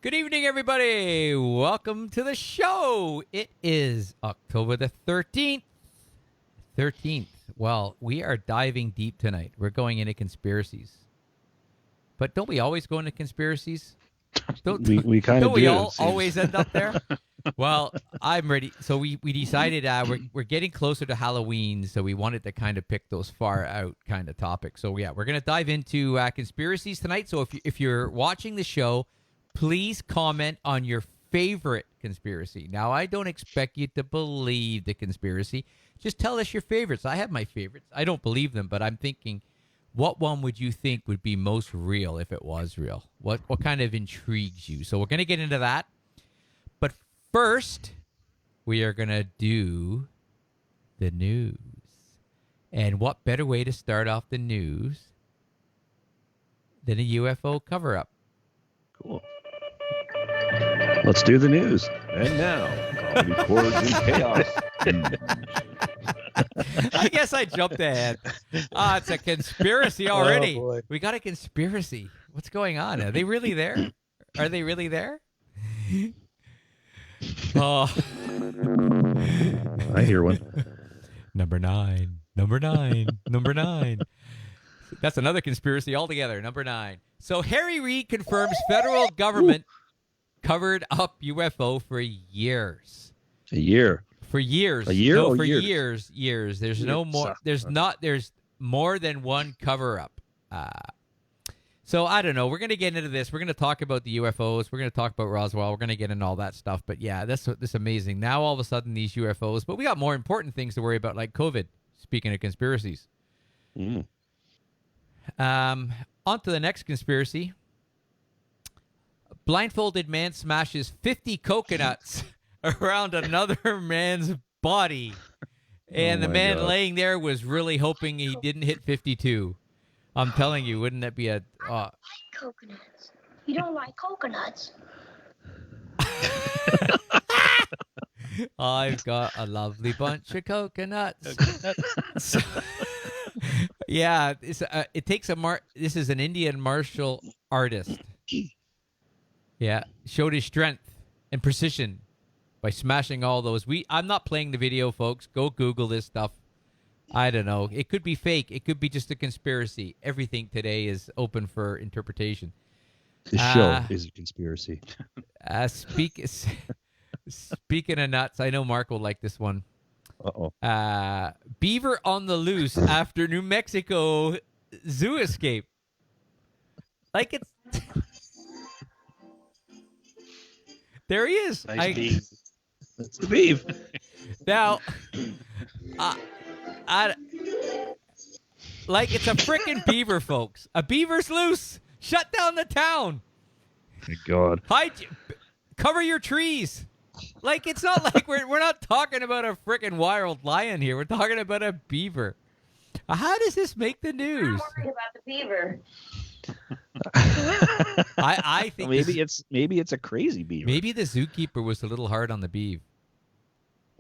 Good evening, everybody. Welcome to the show. It is October the 13th. 13th. Well, we are diving deep tonight. We're going into conspiracies. But don't we always go into conspiracies? We kind of don't do. We all always end up there? Well, I'm ready. So we decided we're getting closer to Halloween, so we wanted to kind of pick those far out kind of topics. So yeah, we're going to dive into conspiracies tonight. So if you're watching the show, please comment on your favorite conspiracy. Now, I don't expect you to believe the conspiracy. Just tell us your favorites. I have my favorites. I don't believe them, but I'm thinking, what one would you think would be most real if it was real? What kind of intrigues you? So we're going to get into that. But first, we are going to do the news. And what better way to start off the news than a UFO cover-up? Cool. Let's do the news. And now, comedy, chords, and chaos. I guess I jumped ahead. It's a conspiracy already. Oh, we got a conspiracy. What's going on? Are they really there? Are they really there? Oh. I hear one. Number nine. That's another conspiracy altogether. Number 9. So Harry Reid confirms federal government covered up UFO for years. A year. For years. A year? No, or for years? Years. There's no more. There's more than one cover up. So I don't know. We're going to get into this. We're going to talk about the UFOs. We're going to talk about Roswell. We're going to get into all that stuff. But yeah, this amazing. Now all of a sudden these UFOs, but we got more important things to worry about, like COVID. Speaking of conspiracies. Mm. On to the next conspiracy. Blindfolded man smashes 50 coconuts around another man's body. And the man God. laying there was really hoping he didn't hit 52. I'm telling you, wouldn't that be a... I don't like coconuts. You don't like coconuts. I've got a lovely bunch of coconuts. So, yeah, it takes this is an Indian martial artist. Yeah, showed his strength and precision by smashing all those. I'm not playing the video, folks. Go Google this stuff. I don't know. It could be fake. It could be just a conspiracy. Everything today is open for interpretation. The show is a conspiracy. Speaking of nuts, I know Mark will like this one. Uh-oh. Beaver on the loose after New Mexico zoo escape. Like it's... There he is. Nice beef. That's the beef. Now, like it's a freaking beaver, folks. A beaver's loose. Shut down the town. My God. Cover your trees. Like it's not like we're not talking about a freaking wild lion here. We're talking about a beaver. How does this make the news? I'm worried about the beaver. I think maybe it's a crazy beaver. maybe the zookeeper was a little hard on the beaver.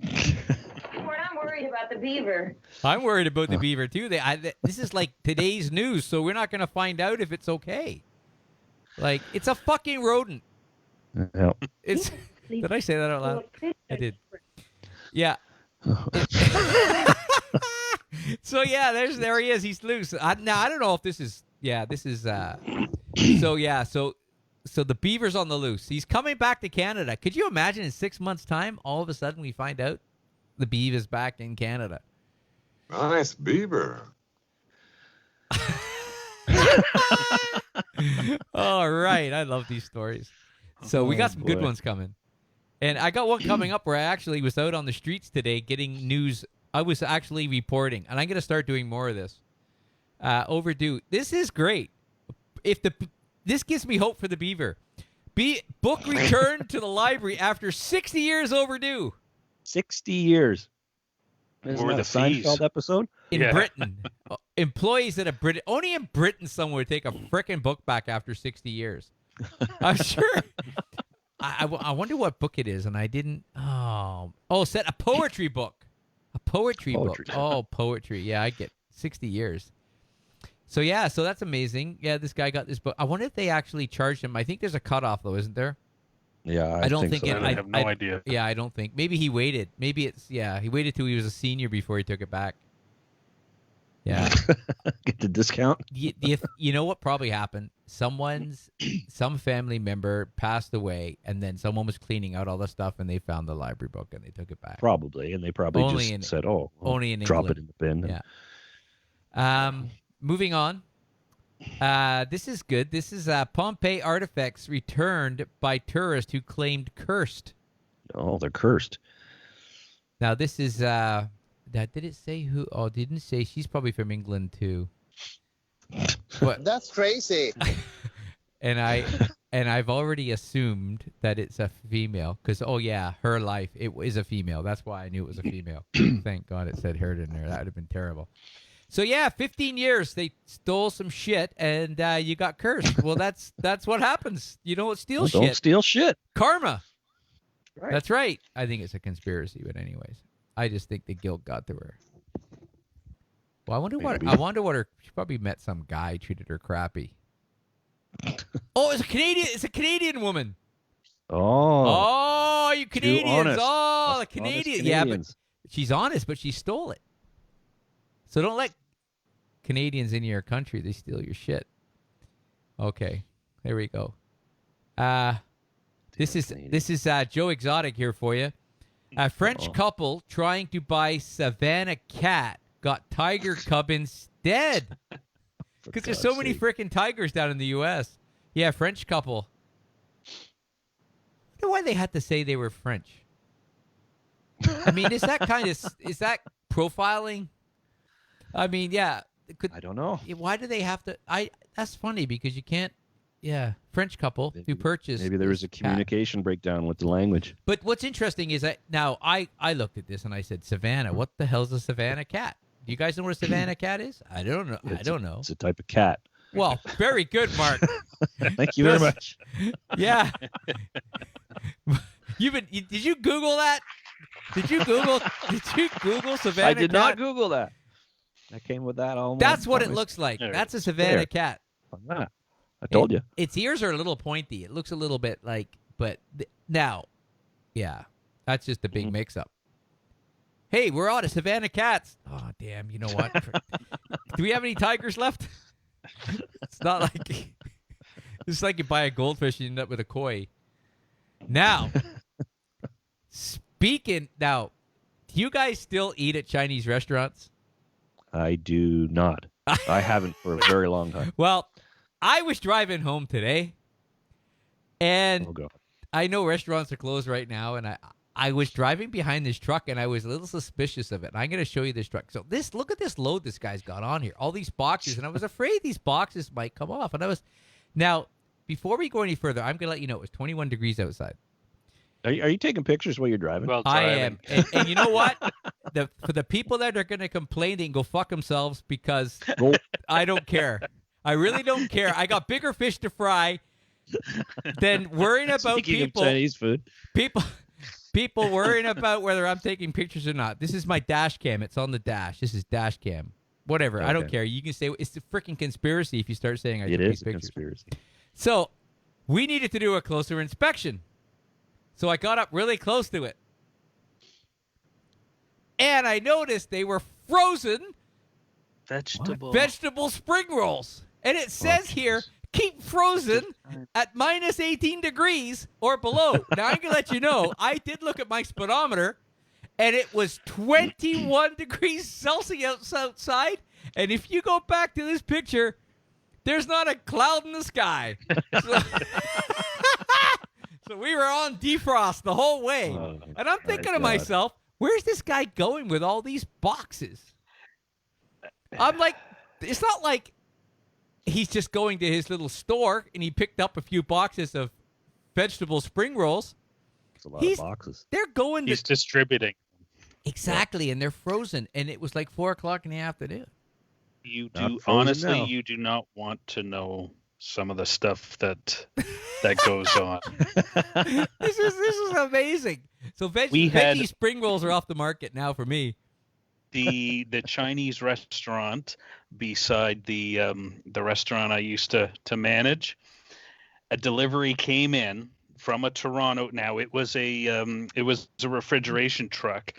I'm worried about the beaver. I'm worried about the beaver too. This is like today's news, so we're not going to find out if it's okay. Like it's a fucking rodent. Yeah. It's. Did I say that out loud? I did. Yeah. So yeah, there he is. He's loose. Now I don't know if this is. Yeah, this is. So yeah, so the beaver's on the loose. He's coming back to Canada. Could you imagine in 6 months' time, all of a sudden we find out the beaver is back in Canada? Nice beaver. All right, I love these stories. So we got some good ones coming. And I got one coming up where I actually was out on the streets today getting news. I was actually reporting, and I'm going to start doing more of this. Overdue. This is great. This gives me hope for the beaver. Book returned to the library after 60 years overdue. 60 years. Isn't Or that the a fees. Seinfeld episode? In Yeah. Britain. Employees at a Britain. Only in Britain someone would take a frickin' book back after 60 years. I'm sure. I wonder what book it is, and I didn't. Said a poetry book. A poetry book. Oh, poetry. Yeah, I get 60 years. So yeah, so that's amazing. Yeah, this guy got this book. I wonder if they actually charged him. I think there's a cutoff though, isn't there? Yeah, I don't think think so. it. I have no idea. Yeah, I don't think. Maybe he waited. Maybe it's he waited till he was a senior before he took it back. Yeah. Get the discount. You know what probably happened? Some family member passed away, and then someone was cleaning out all the stuff, and they found the library book, and they took it back. Probably, and they probably Only just in- said, "Oh, well, only in drop England. it in the bin." Yeah. Moving on. This is good. This is Pompeii artifacts returned by tourists who claimed cursed. Oh, they're cursed. Now this is did it say who? Oh, it didn't say. She's probably from England too. But That's crazy. and I've already assumed that it's a female because her life it is a female. That's why I knew it was a female. Thank God it said her in there. That would have been terrible. So 15 years they stole some shit and you got cursed. Well, that's what happens. You don't steal shit. Don't steal shit. Karma. Right. That's right. I think it's a conspiracy, but anyways, I just think the guilt got to her. Well, I wonder what her. She probably met some guy, treated her crappy. Oh, it's a Canadian. It's a Canadian woman. Oh, You Canadians! honest. Oh, the Honest Canadian. Yeah, but Canadians. she's honest, but she stole it. So don't let Canadians in your country. They steal your shit. Okay, there we go. This is Joe Exotic here for you. A French couple trying to buy Savannah cat got tiger cub instead because there's so many freaking tigers down in the U.S. Yeah, French couple. I wonder why they had to say they were French. I mean, is that profiling? I mean, yeah. I don't know. Why do they have to? That's funny because you can't. Yeah, French couple who purchased. Maybe there was a this cat. communication breakdown with the language. But what's interesting is that now I looked at this and I said, Savannah, what the hell's a Savannah cat? Do you guys know what a Savannah cat is? I don't know. I don't know. It's a type of cat. Well, very good, Mark. Thank you very much. Yeah. Did you Google that? Did you Google Savannah I did cat? not Google that. I came with that all. That's what it looks like. That's a Savannah cat. I told you. Its ears are a little pointy. It looks a little bit like, but now, yeah, that's just a big mix-up. Hey, we're out of Savannah cats. Oh, damn. You know what? Do we have any tigers left? It's not like it's like you buy a goldfish and you end up with a koi. Now, do you guys still eat at Chinese restaurants? I do not. I haven't for a very long time. Well, I was driving home today, and Oh, God. I know restaurants are closed right now, and I was driving behind this truck, and I was a little suspicious of it. And I'm going to show you this truck. So look at this load this guy's got on here. All these boxes, and I was afraid these boxes might come off. And now, before we go any further, I'm going to let you know it was 21 degrees outside. Are you taking pictures while you're driving? Well, I driving. am. And you know what? For the people that are going to complain, they can go fuck themselves because I don't care. I really don't care. I got bigger fish to fry than worrying about Speaking people. of Chinese food. People worrying about whether I'm taking pictures or not. This is my dash cam. It's on the dash. This is dash cam. Whatever. Okay. I don't care. You can say it's a freaking conspiracy if you start saying I took these pictures. Conspiracy. So we needed to do a closer inspection. So I got up really close to it. And I noticed they were frozen vegetable spring rolls. And it says here, keep frozen at minus 18 degrees or below. Now, I'm going to let you know, I did look at my speedometer, and it was 21 degrees Celsius outside. And if you go back to this picture, there's not a cloud in the sky. So we were on defrost the whole way. And I'm thinking to myself, where's this guy going with all these boxes? I'm like, it's not like he's just going to his little store and he picked up a few boxes of vegetable spring rolls. It's a lot of boxes. They're going He's distributing. Exactly, and they're frozen. And it was like 4 o'clock in the afternoon. You do not want to know some of the stuff that goes on. This is amazing. So veggie spring rolls are off the market now for me. The Chinese restaurant beside the restaurant I used to manage, a delivery came in from a Toronto. Now it was a refrigeration truck,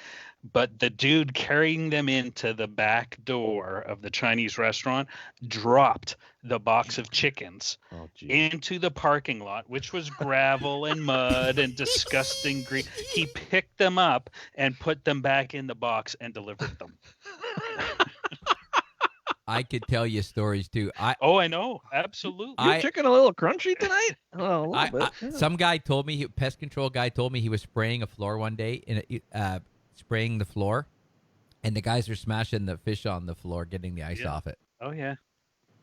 but the dude carrying them into the back door of the Chinese restaurant dropped the box of chickens into the parking lot, which was gravel and mud and disgusting green. He picked them up and put them back in the box and delivered them. I could tell you stories too. I know, absolutely. Your chicken a little crunchy tonight? Oh, a little bit. Yeah. Some guy told me, pest control guy told me he was spraying a floor one day, spraying the floor, and the guys are smashing the fish on the floor, getting the ice off it. Oh yeah.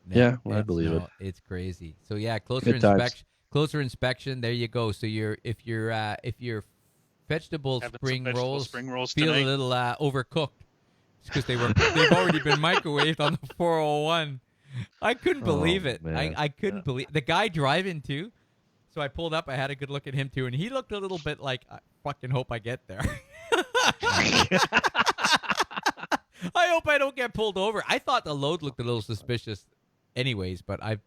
Yeah, well, I believe it. It's crazy. So yeah, Good times. closer inspection. There you go. So if your vegetable spring rolls feel tonight. a little overcooked, it's because they've already been microwaved on the 401. I couldn't believe it. I couldn't believe the guy driving too. So I pulled up. I had a good look at him too, and he looked a little bit like, I fucking hope I get there. I hope I don't get pulled over. I thought the load looked a little suspicious anyways, but I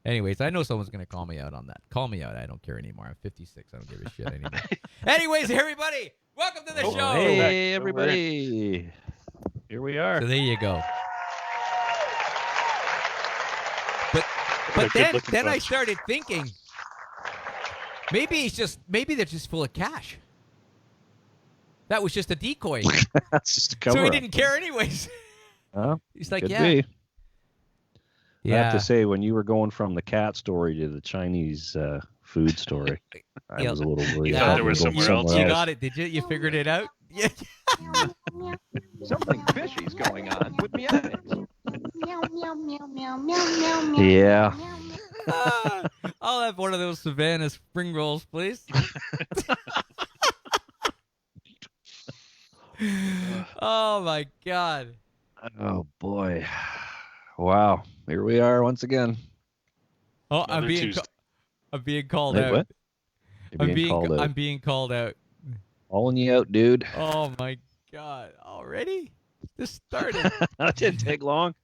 know someone's going to call me out on that. Call me out. I don't care anymore. I'm 56. I don't give a shit anymore. Anyways, everybody, welcome to the show. Hey, everybody. Here we are. So there you go. But then I started thinking, maybe they're just full of cash. That was just a decoy. That's just a cover. So he didn't care anyways. He's like, could yeah. be. Yeah. I have to say, when you were going from the cat story to the Chinese food story, I was a little worried. You thought there was somewhere else. You got it, did you? You figured it out? Yeah. Something fishy's going on with me onions. Yeah. I'll have one of those Savannah spring rolls, please. Oh my God. Oh boy. Wow. Here we are once again. Oh, I'm being called Wait, out. what? I'm being called out. Calling you out, dude. Oh my God. Already? This started. That didn't take long.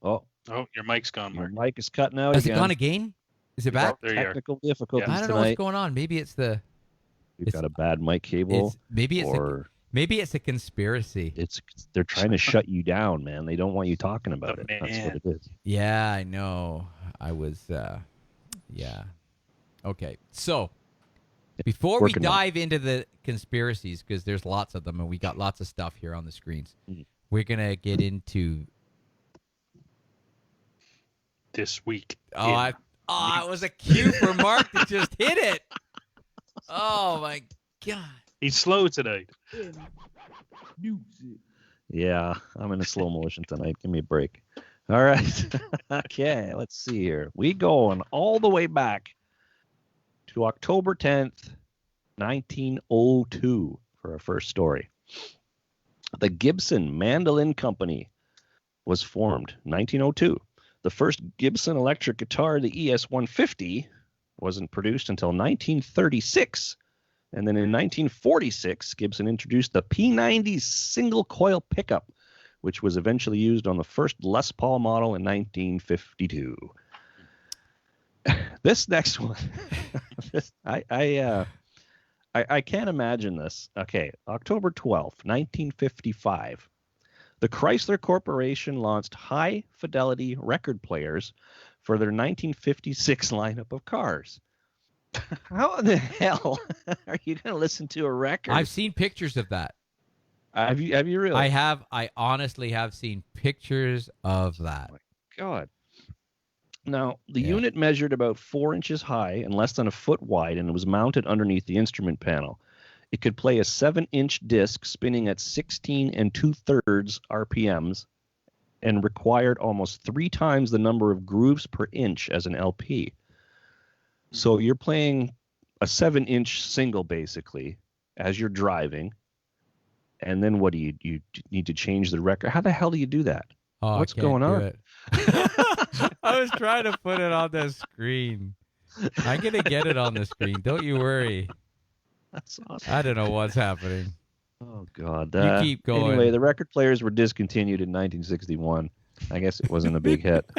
Oh, your mic's gone, Your Mark. mic is cutting out Has again. it gone again? Is it back? There you are. Technical difficulties I don't know tonight. what's going on. Maybe it's the. You've got a bad mic cable. Maybe it's a conspiracy. They're trying to shut you down, man. They don't want you talking about it. That's what it is. Yeah, I know. I was. Yeah. Okay. So before we dive into the conspiracies, because there's lots of them, and we got lots of stuff here on the screens, we're gonna get into this week. it was a cue for Mark to just hit it. Oh my God. He's slow tonight. Yeah, I'm in a slow motion tonight. Give me a break. All right. Okay, let's see here. We going all the way back to October 10th, 1902 for our first story. The Gibson Mandolin Company was formed 1902. The first Gibson electric guitar, the ES-150, wasn't produced until 1936. And then in 1946, Gibson introduced the P90 single coil pickup, which was eventually used on the first Les Paul model in 1952. This next one, I can't imagine this. Okay, October 12th, 1955. The Chrysler Corporation launched high-fidelity record players for their 1956 lineup of cars. How in the hell are you going to listen to a record? I've seen pictures of that. Have you really? I have. I honestly have seen pictures of that. Oh my God. Now, the unit measured about 4 inches high and less than a foot wide, and it was mounted underneath the instrument panel. It could play a 7-inch disc spinning at 16 2/3 RPMs and required almost 3 times the number of grooves per inch as an LP. So you're playing a 7-inch single, basically, as you're driving. And then what do you need to change the record? How the hell do you do that? Oh, what's going on? I was trying to put it on the screen. I'm going to get it on the screen. Don't you worry. That's awesome. I don't know what's happening. Oh, God. You keep going. Anyway, the record players were discontinued in 1961. I guess it wasn't a big hit.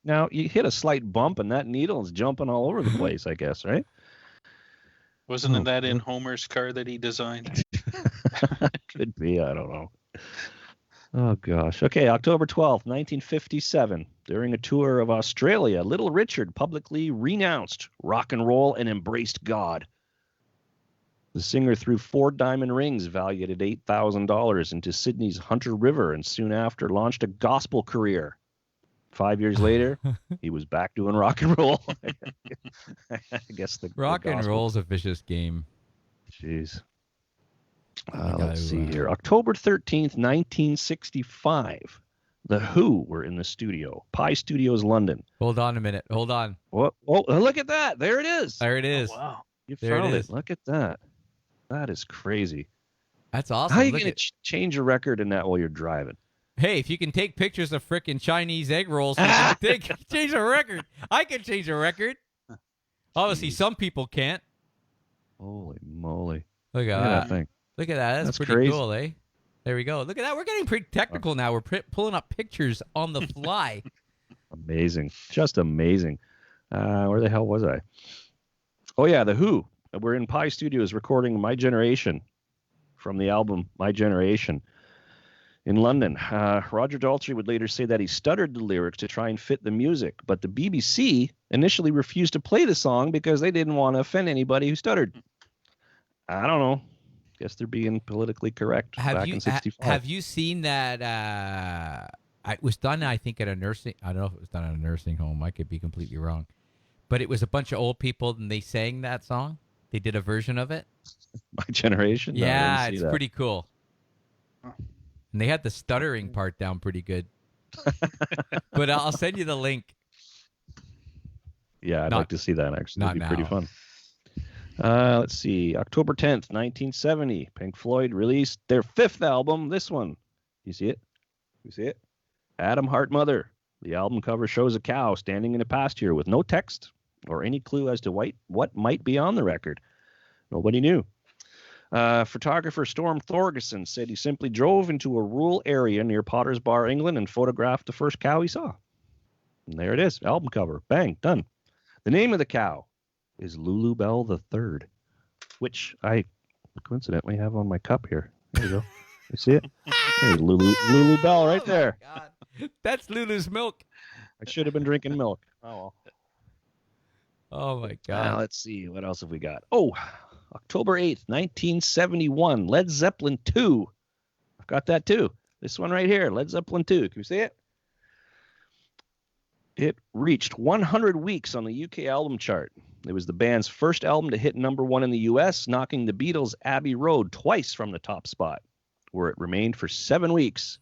Now, you hit a slight bump, and that needle is jumping all over the place, I guess, right? Wasn't that in Homer's car that he designed? Could be. I don't know. Oh, gosh. Okay, October 12th, 1957. During a tour of Australia, Little Richard publicly renounced rock and roll and embraced God. The singer threw 4 diamond rings valued at $8,000 into Sydney's Hunter River and soon after launched a gospel career. 5 years later, he was back doing rock and roll. I guess the Rock and gospel. roll's a vicious game. Jeez. You Let's see gotta, here. October 13th, 1965. The Who were in the studio. Pi Studios, London. Hold on a minute. Hold on. Oh, look at that. There it is. There it is. Oh, wow. You there found it it. is. Look at that. That is crazy. That's awesome. How are you Look going to change a record in that while you're driving? Hey, if you can take pictures of frickin' Chinese egg rolls, you can change a record. I can change a record. Obviously, some people can't. Holy moly. Look at Look at that. that thing. Look at that. That's pretty crazy. cool, eh? There we go. Look at that. We're getting pretty technical now. We're pulling up pictures on the fly. Amazing. Just amazing. Where the hell was I? Oh, yeah, The Who. We're in Pi Studios recording My Generation from the album My Generation in London. Roger Daltrey would later say that he stuttered the lyrics to try and fit the music, but the BBC initially refused to play the song because they didn't want to offend anybody who stuttered. I don't know. Guess they're being politically correct back in 65. Have you seen that? It was done, I think, at a nursing. I don't know if it was done at a nursing home. I could be completely wrong, but it was a bunch of old people and they sang that song. They did a version of it. My Generation? No, I Yeah, didn't see it's that. pretty cool. And they had the stuttering part down pretty good. But I'll send you the link. Yeah, I'd like to see that, actually. not It'd be pretty now. fun. Let's see. October 10th, 1970. Pink Floyd released their 5th album. This one. You see it? You see it? Adam Hart Mother. The album cover shows a cow standing in a pasture with no text or any clue as to what might be on the record. Nobody knew. Photographer Storm Thorgerson said he simply drove into a rural area near Potter's Bar, England, and photographed the first cow he saw. And there it is. Album cover. Bang. Done. The name of the cow is Lulu Bell III, which I coincidentally have on my cup here. There you go. You see it? There's Lulu Bell right there. Oh my God. That's Lulu's milk. I should have been drinking milk. Oh, well. Oh, my Now, God. let's see. What else have we got? Oh, October 8th, 1971. Led Zeppelin 2. I've got that too. This one right here. Led Zeppelin 2. Can you see it? It reached 100 weeks on the UK album chart. It was the band's first album to hit #1 in the US, knocking the Beatles' Abbey Road twice from the top spot, where it remained for 7 weeks.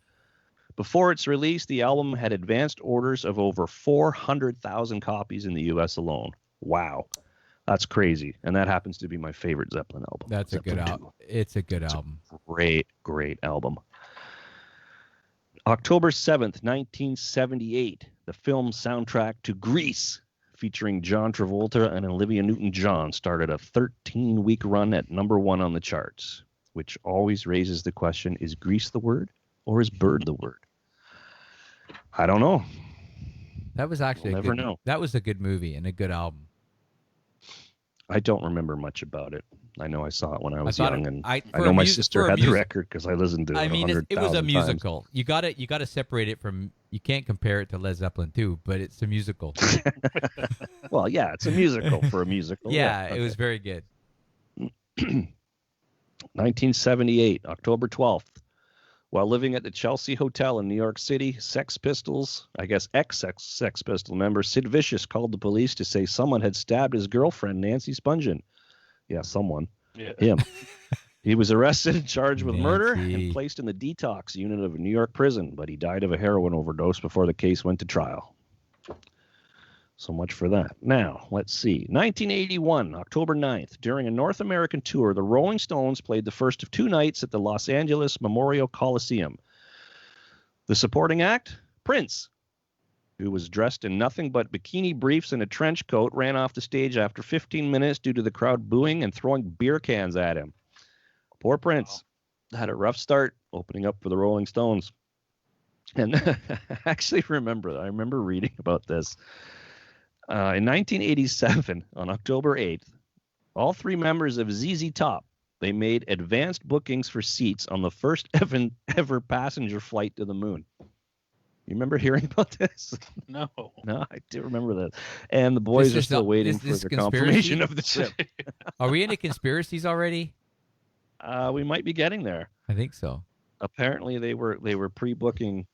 Before its release, the album had advanced orders of over 400,000 copies in the US alone. Wow. That's crazy. And that happens to be my favorite Zeppelin album. That's a good Zeppelin album. It's a good album. Great, great album. October 7th, 1978, the film soundtrack to Grease, featuring John Travolta and Olivia Newton-John, started a 13-week run at #1 on the charts, which always raises the question, is Grease the word or is bird the word? I don't know. That was actually We'll never know. That was a good movie and a good album. I don't remember much about it. I know I saw it when I was thought young, it- and I- I for know a my mus- sister for a had the music- record because I listened to it I mean, it was 100,000 a times. musical. You got to separate it from. You can't compare it to Led Zeppelin 2, but it's a musical. Well, yeah, it's a musical for a musical. Yeah, okay. it was very good. 1978, October 12th. While living at the Chelsea Hotel in New York City, Sex Pistols, I guess ex-Sex Pistol member Sid Vicious called the police to say someone had stabbed his girlfriend, Nancy Spungen. Yeah, someone. Yeah. Him. He was arrested and charged with murder Nancy. and placed in the detox unit of a New York prison, but he died of a heroin overdose before the case went to trial. So much for that. Now, let's see. 1981, October 9th, during a North American tour, the Rolling Stones played the first of 2 nights at the Los Angeles Memorial Coliseum. The supporting act, Prince, who was dressed in nothing but bikini briefs and a trench coat, ran off the stage after 15 minutes due to the crowd booing and throwing beer cans at him. Poor Prince had a rough start opening up for the Rolling Stones. And I actually I remember reading about this. In 1987, on October 8th, all three members of ZZ Top, they made advanced bookings for seats on the first ever passenger flight to the moon. You remember hearing about this? No. No, I do remember that. And the boys are still waiting for the confirmation of the trip. Are we into conspiracies already? We might be getting there. I think so. Apparently, they were pre-booking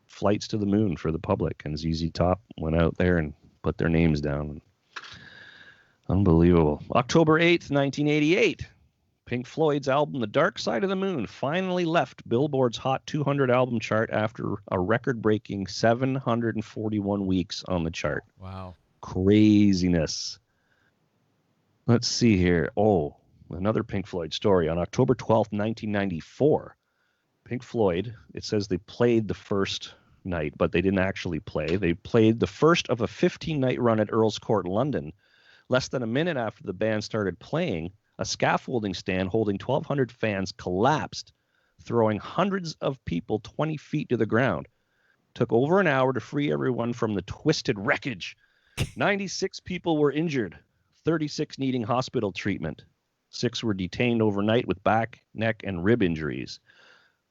flights to the moon for the public, and ZZ Top went out there and put their names down. Unbelievable. October 8th, 1988. Pink Floyd's album The Dark Side of the Moon finally left Billboard's Hot 200 album chart after a record-breaking 741 weeks on the chart. Wow. Craziness. Let's see here. Oh, another Pink Floyd story. On October 12th, 1994, Pink Floyd, it says they played the first night, but they didn't actually play. They played the first of a 15-night run at Earl's Court, London. Less than a minute after the band started playing, a scaffolding stand holding 1,200 fans collapsed, throwing hundreds of people 20 feet to the ground. Took over an hour to free everyone from the twisted wreckage. 96 people were injured, 36 needing hospital treatment. 6 were detained overnight with back, neck, and rib injuries.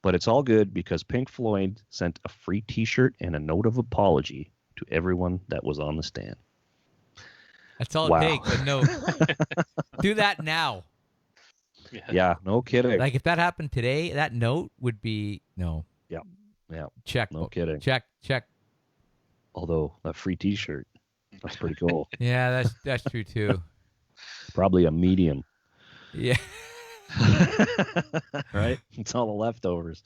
But it's all good because Pink Floyd sent a free T-shirt and a note of apology to everyone that was on the stand. That's all Wow. it takes. No, do that now. Yeah, no kidding. Like if that happened today, that note would be no. Yeah. Check. No kidding. Check. Although a free T-shirt, that's pretty cool. Yeah, that's true too. Probably a medium. Yeah. Right? It's all the leftovers.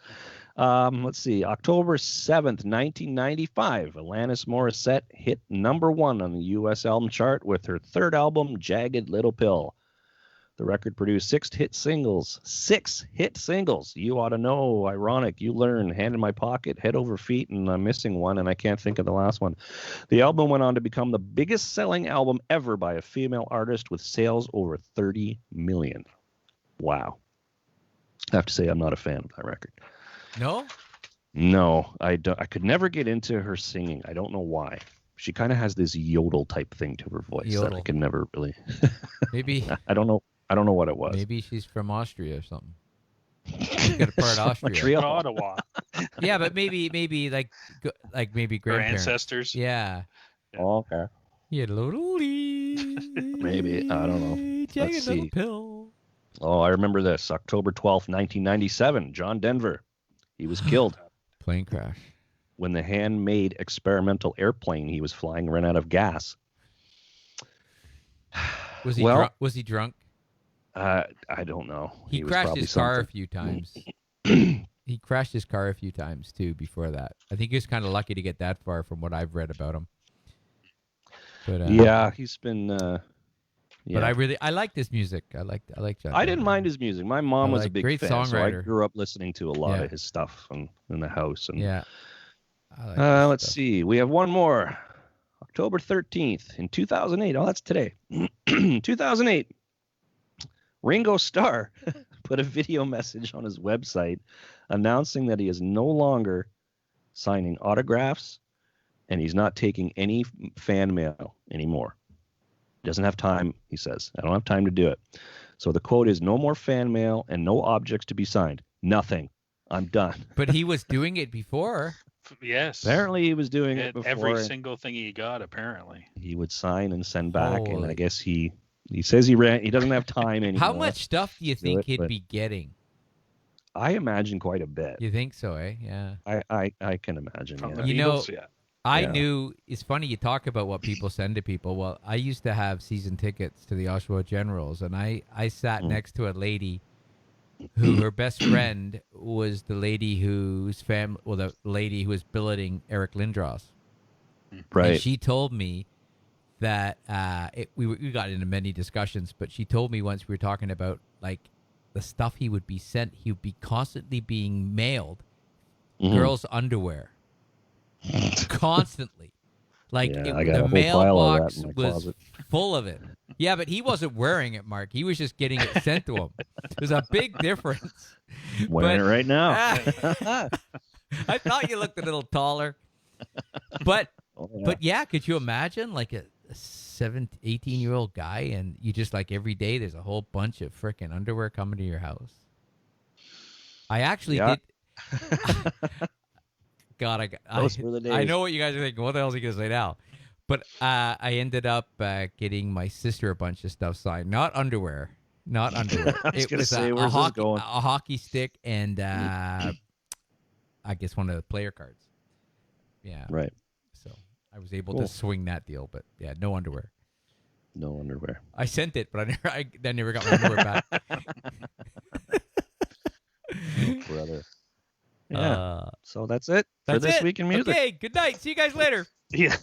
Let's see. October 7th, 1995, Alanis Morissette hit #1 on the U.S. album chart with her third album, Jagged Little Pill. The record produced 6 hit singles. 6 hit singles. You Ought to Know, Ironic, You Learn, Hand in My Pocket, Head Over Feet, and I'm missing one, and I can't think of the last one. The album went on to become the biggest selling album ever by a female artist with sales over 30 million. Wow. I have to say I'm not a fan of that record. No. No, I could never get into her singing. I don't know why. She kind of has this yodel type thing to her voice that I could never really. Maybe I don't know. I don't know what it was. Maybe she's from Austria or something. She's got a part of Austria. Montreal. Ottawa. Yeah, but maybe maybe Her grandparents. ancestors. Yeah. Oh, okay. Yeah, Maybe. I don't know. Jagged Let's little see. pill. Oh, I remember this. October 12th, 1997. John Denver. He was killed Plane crash. when the handmade experimental airplane he was flying ran out of gas. Was he Well, drunk? Was he drunk? I don't know. He was crashed probably his car a something. few times. He crashed his car a few times too before that. I think he was kind of lucky to get that far from what I've read about him. But Yeah, he's been. But I like this music. I like John. I didn't mind his music. My mom was a big great fan, so I songwriter. grew up listening to a lot Yeah. of his stuff in the house. And, Yeah. I like this let's stuff. see. We have one more. October 13th in 2008. Oh, that's today. 2008. Ringo Starr put a video message on his website announcing that he is no longer signing autographs and he's not taking any fan mail anymore. He doesn't have time, he says. I don't have time to do it. So the quote is, no more fan mail and no objects to be signed. Nothing. I'm done. But he was doing it before. Yes. Apparently he was doing it before. Every and single thing he got, apparently. he would sign and send back. And Holy. I guess he says he doesn't have time anymore. How much stuff do you think it, he'd but- be getting? I imagine quite a bit. You think so, eh? Yeah. I can imagine. From Yeah. the You know- Beatles, yeah. I Yeah. knew it's funny you talk about what people send to people. Well, I used to have season tickets to the Oshawa Generals, and I sat next to a lady who her best friend was the lady the lady who was billeting Eric Lindros. Right. And she told me that we got into many discussions, but she told me once we were talking about like the stuff he would be sent, he would be constantly being mailed Mhm. girls' underwear. Constantly. Like Yeah, I got a the whole pile of mailbox that in my was closet. full of it. Yeah, but he wasn't wearing it, Mark. He was just getting it sent to him. There's a big difference. Wearing it right now. I thought you looked a little taller. But Oh, yeah. but yeah, could you imagine like a 18-year-old guy and you just like every day there's a whole bunch of freaking underwear coming to your house? I actually Yeah. did. God, Those were the days. I know what you guys are thinking. What the hell is he going to say now? But I ended up getting my sister a bunch of stuff signed. Not underwear. Not underwear. I was It gonna was say, a where's this hockey, going? a hockey stick and I guess one of the player cards. Yeah. Right. So I was able Cool. to swing that deal. But yeah, no underwear. No underwear. I sent it, but I never got my underwear back. Brother. Yeah. Uh, So that's it for that's this it. week in music. Okay, good night. See you guys later. Yeah.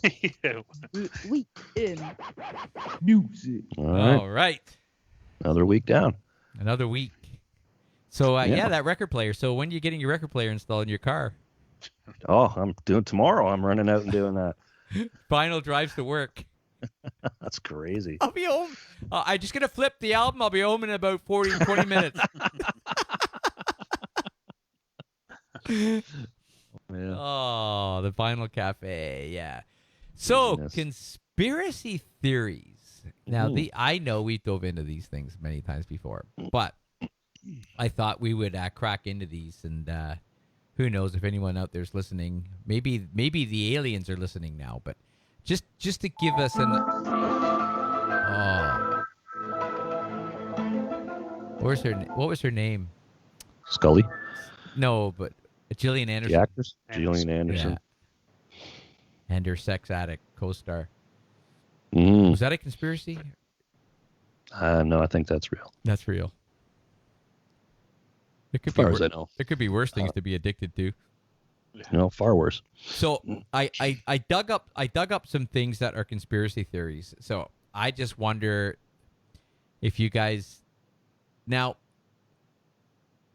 Week in music. All right. All right. Another week down. Another week. So, Yeah. yeah, that record player. So, when are you getting your record player installed in your car? Oh, I'm doing tomorrow. I'm running out and doing that. Final drives to work. That's crazy. I'll be home. I just going to flip the album. I'll be home in about 20 minutes. Yeah. Oh, the Vinyl Cafe. Yeah. So, Goodness. conspiracy theories. Now, Ooh. I know we've dove into these things many times before, but I thought we would crack into these, and who knows if anyone out there's listening. Maybe the aliens are listening now, but just to give us an what was her name? Scully, No, but Gillian Anderson. the actress, Gillian Anderson. Yeah. And her sex addict co-star. Mm. Was that a conspiracy? No, I think that's real. That's real. It could As far be as I know. There could be worse things to be addicted to. No, far worse. So I dug up some things that are conspiracy theories. So I just wonder if you guys now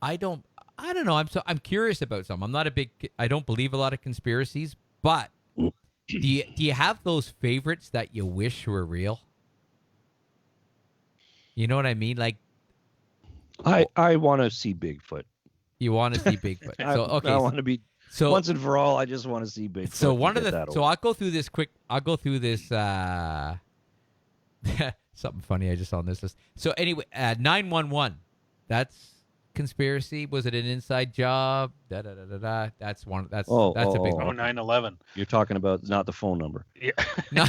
I don't know. I'm curious about some. I don't believe a lot of conspiracies, but do you have those favorites that you wish were real? You know what I mean? Like I want to see Bigfoot. you want to see Bigfoot. So okay. I want to be So once and for all. I just want to see Bigfoot. So and one of get the that so over. I'll go through this quick. I'll go through this. Something funny I just saw on this list. So anyway, 911. That's conspiracy. Was it an inside job? Da da da da da. That's one. That's a big Oh, one. 9/11. You're talking about not the phone number. Yeah. No.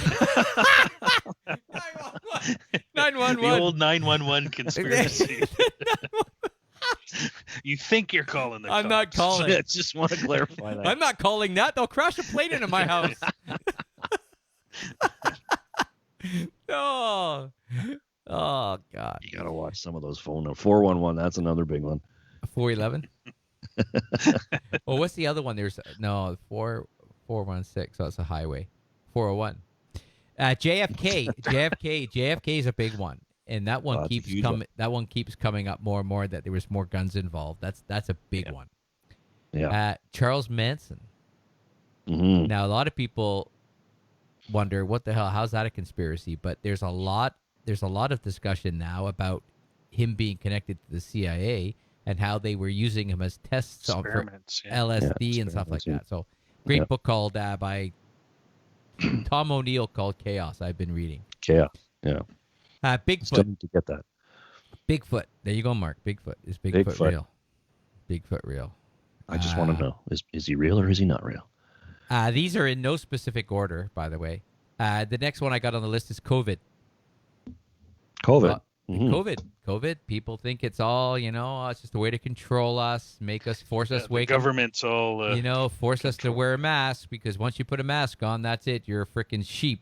911. The old 911 conspiracy. You think you're calling the I'm not cops. calling. I just want to clarify that. I'm not calling that. They'll crash a plane into my house. Oh. Oh God. You gotta watch some of those phone numbers. 411. That's another big one. 411. Well, what's the other one? There's 416. So that's a highway. 401. JFK is a big one, and that one That's a keeps huge coming. one. That one keeps coming up more and more. That there was more guns involved. That's a big one. Yeah. Charles Manson. Mhm. Now a lot of people wonder what the hell. How's that a conspiracy? But there's a lot of discussion now about him being connected to the CIA and how they were using him as tests for Experiments. Yeah. LSD and stuff like experiments, that. So great Yeah. book called by Tom O'Neill called Chaos. I've been reading. Yeah. Bigfoot. Still need to get that. Bigfoot. There you go, Mark. Bigfoot. Is Bigfoot, Bigfoot. real? Bigfoot real. I just want to know: is he real or is he not real? These are in no specific order, by the way. The next one I got on the list is COVID. COVID. Mhm. COVID. People think it's all, it's just a way to control us, force us The wake up. government's all. Force us to wear a mask because once you put a mask on, that's it. You're a freaking sheep.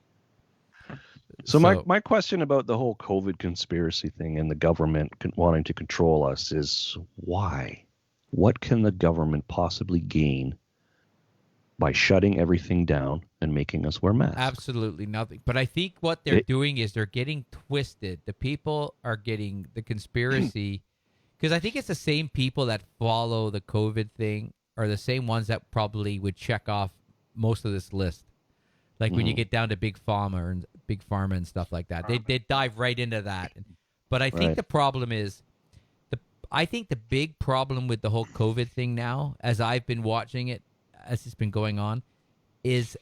So my question about the whole COVID conspiracy thing and the government wanting to control us is why? What can the government possibly gain by shutting everything down and making us wear masks? Absolutely nothing. But I think what they're doing is they're getting twisted. The people are getting the conspiracy because I think it's the same people that follow the COVID thing are the same ones that probably would check off most of this list. Like when you get down to big pharma and stuff like that, they dive right into that. But I think Right. the problem is, I think the big problem with the whole COVID thing now, as I've been watching it, as it's been going on, is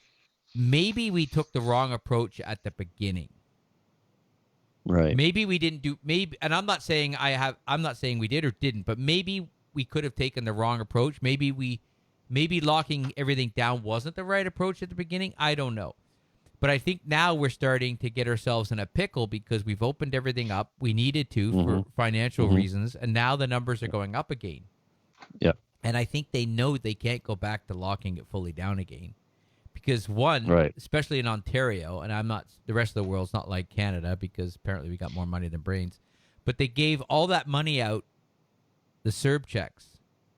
maybe we took the wrong approach at the beginning. Right. Maybe we didn't do and I'm not saying we did or didn't, but maybe we could have taken the wrong approach. Maybe locking everything down wasn't the right approach at the beginning. I don't know. But I think now we're starting to get ourselves in a pickle because we've opened everything up. We needed to for financial reasons, and now the numbers are going up again. Yeah. And I think they know they can't go back to locking it fully down again. Because Right. especially in Ontario, and the rest of the world's not like Canada because apparently we got more money than brains, but they gave all that money out, the CERB checks,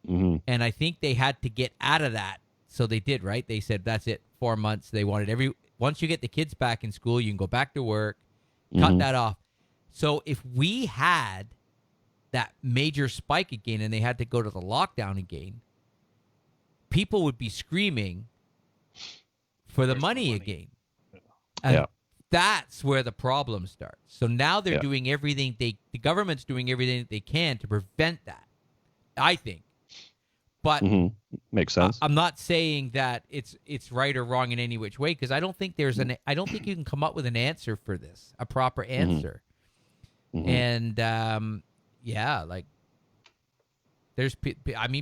and I think they had to get out of that. So they did, right? They said, that's it, 4 months. They wanted once you get the kids back in school, you can go back to work, cut that off. So if we had that major spike again and they had to go to the lockdown again, people would be screaming for the money again. And that's where the problem starts. So now they're doing everything the government's doing everything they can to prevent that, I think. But makes sense. I'm not saying that it's right or wrong in any which way, because I don't think I don't think you can come up with an answer for this, a proper answer. And like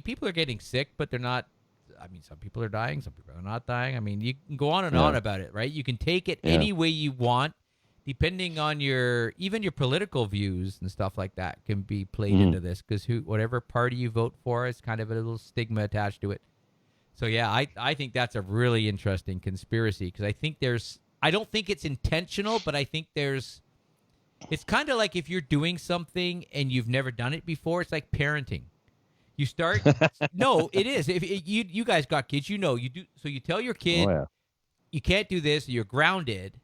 people are getting sick, but they're not. I mean, some people are dying, some people are not dying. I mean, you can go on and on about it, right? You can take it any way you want, depending on even your political views and stuff like that can be played into this, because whatever party you vote for is kind of a little stigma attached to it. So yeah, I think that's a really interesting conspiracy, because I don't think it's intentional, but I think it's kind of like if you're doing something and you've never done it before, it's like parenting. You start. No, it is. If you guys got kids, you do. So you tell your kid, you can't do this. You're grounded.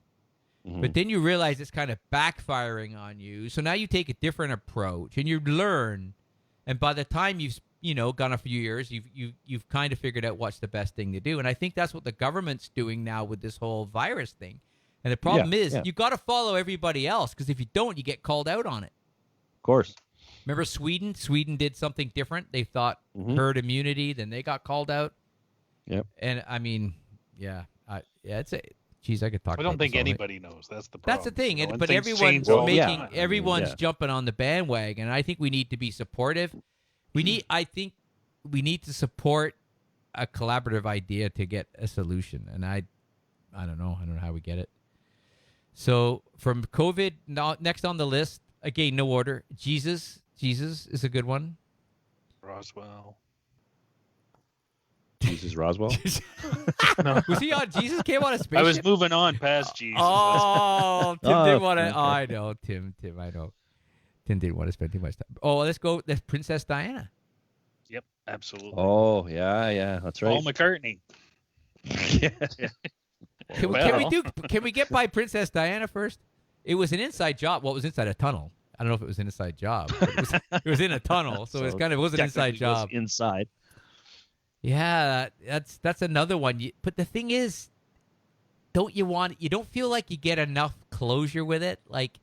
But then you realize it's kind of backfiring on you. So now you take a different approach and you learn. And by the time you've gone a few years, you've kind of figured out what's the best thing to do. And I think that's what the government's doing now with this whole virus thing. And the problem is you got to follow everybody else, because if you don't, you get called out on it. Of course. Remember Sweden? Sweden did something different. They thought herd immunity, then they got called out. Yep. And I mean, it's a. Geez, I could talk. I don't think anybody knows. That's the problem. That's the thing. You know, but everyone's jumping on the bandwagon. I think we need to be supportive. I think we need to support a collaborative idea to get a solution. And I don't know. I don't know how we get it. So from COVID, next on the list, again, no order. Jesus is a good one. Roswell. Jesus Roswell? No. Was he on? Jesus came on a spaceship? I was moving on past Jesus. Oh, Tim didn't want to. Okay. Oh, I know. Tim, I know. Tim didn't want to spend too much time. Oh, let's go. That's Princess Diana. Yep, absolutely. Oh, yeah. That's right. Paul McCartney. Can we get by Princess Diana first? It was an inside job. Well, it was inside a tunnel. I don't know if it was an inside job. It was in a tunnel, so it was an inside job. Inside. Yeah, that's another one. But the thing is, you don't feel like you get enough closure with it. Like,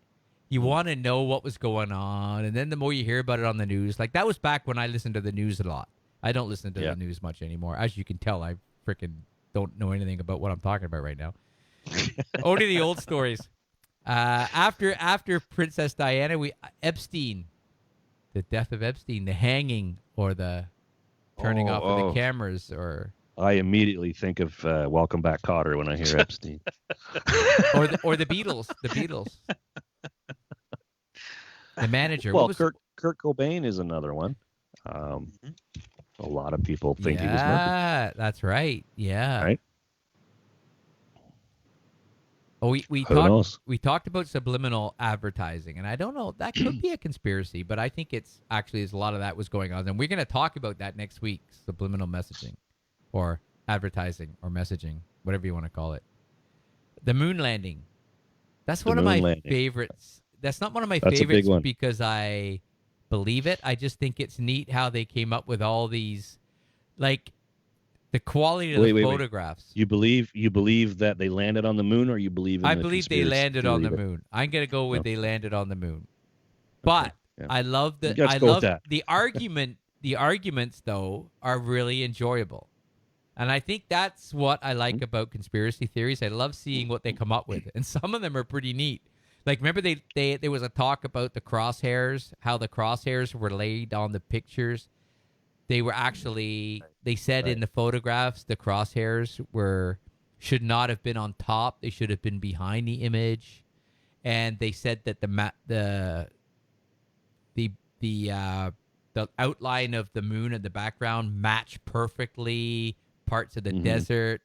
you want to know what was going on, and then the more you hear about it on the news, like that was back when I listened to the news a lot. I don't listen to the news much anymore. As you can tell, I freaking don't know anything about what I'm talking about right now. Only the old stories. After Princess Diana, Epstein, the death of Epstein, the hanging or the turning off of the cameras, or I immediately think of Welcome Back, Kotter when I hear Epstein, or the Beatles, the manager. Well, Kurt Cobain is another one. A lot of people think he was murdered. Yeah, that's right. Yeah. Right. Oh, we talked about subliminal advertising, and I don't know, that could be a conspiracy, but I think it's actually a lot of that was going on, and we're going to talk about that next week. Subliminal messaging, or advertising, or messaging, whatever you want to call it. The moon landing. That's one of my favorites. That's not one of my favorites because I believe it. I just think it's neat how they came up with all these, like, the quality of the photographs. You believe that they landed on the moon, or you believe in I believe they landed on the moon. I'm going to go with they landed on the moon. But I love the argument. The arguments though are really enjoyable. And I think that's what I like about conspiracy theories. I love seeing what they come up with, and some of them are pretty neat. Like, remember there was a talk about the crosshairs, how the crosshairs were laid on the pictures. They were actually, they said in the photographs, the crosshairs should not have been on top. They should have been behind the image, and they said that the outline of the moon in the background matched perfectly parts of the desert,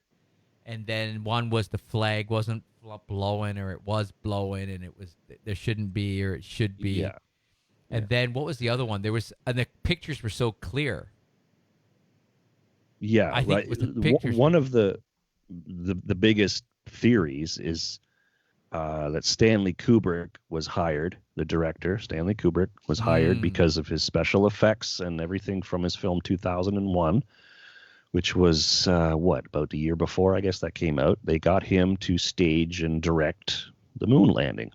and then one was the flag wasn't blowing, or it was blowing, and it was there shouldn't be, or it should be. Yeah. And then what was the other one? And the pictures were so clear. Yeah, I think right. it was the pictures. One of the biggest theories is that Stanley Kubrick was hired. The director, Stanley Kubrick, was hired because of his special effects and everything from his film 2001, which was about the year before, I guess, that came out. They got him to stage and direct the moon landing.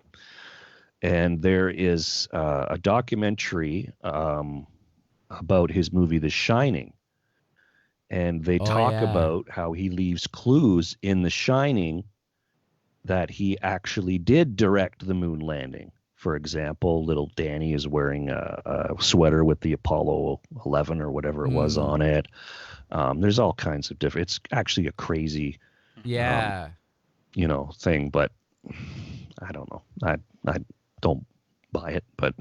And there is a documentary about his movie The Shining. And they talk about how he leaves clues in The Shining that he actually did direct the moon landing. For example, little Danny is wearing a sweater with the Apollo 11 or whatever it was on it. There's all kinds of different. It's actually a crazy, thing. But I don't know. I don't buy it. But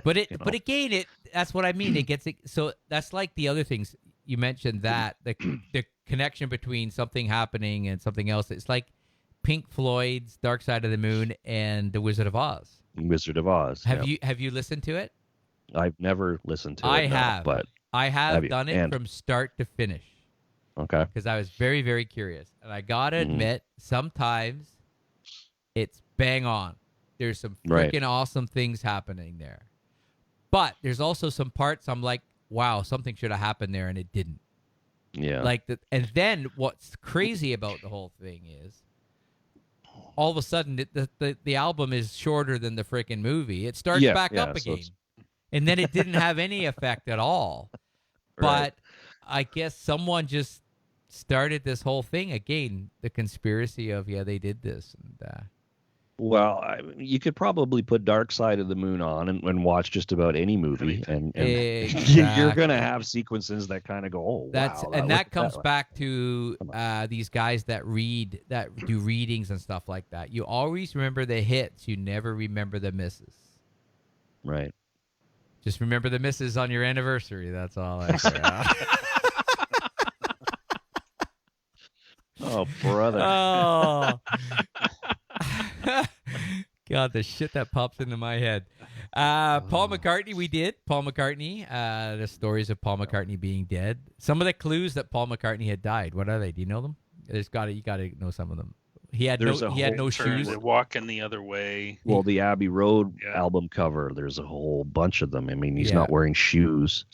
but again, that's what I mean. It gets it. So that's like the other things you mentioned, that the connection between something happening and something else. It's like Pink Floyd's Dark Side of the Moon and The Wizard of Oz. Wizard of Oz. Have you listened to it? I've never listened to it. I have, but I have done it from start to finish. Okay. Because I was very, very curious, and I gotta admit, sometimes it's bang on. There's some freaking awesome things happening there, but there's also some parts I'm like, wow, something should have happened there, and it didn't. Yeah. And then what's crazy about the whole thing is, all of a sudden, the album is shorter than the freaking movie. It starts back up again. And then it didn't have any effect at all. But I guess someone just started this whole thing again, the conspiracy of, they did this. And, well, you could probably put Dark Side of the Moon on and watch just about any movie, and you're going to have sequences that kind of go, oh, wow. And that comes back to these guys that do readings and stuff like that. You always remember the hits. You never remember the misses. Right. Just remember the misses on your anniversary. That's all I say. Oh, brother. Oh. God, the shit that pops into my head. Paul McCartney, we did. Paul McCartney, the stories of Paul McCartney being dead. Some of the clues that Paul McCartney had died. What are they? Do you know them? You got to know some of them. He had no shoes. Walking the other way. Well, the Abbey Road album cover, there's a whole bunch of them. I mean, he's not wearing shoes.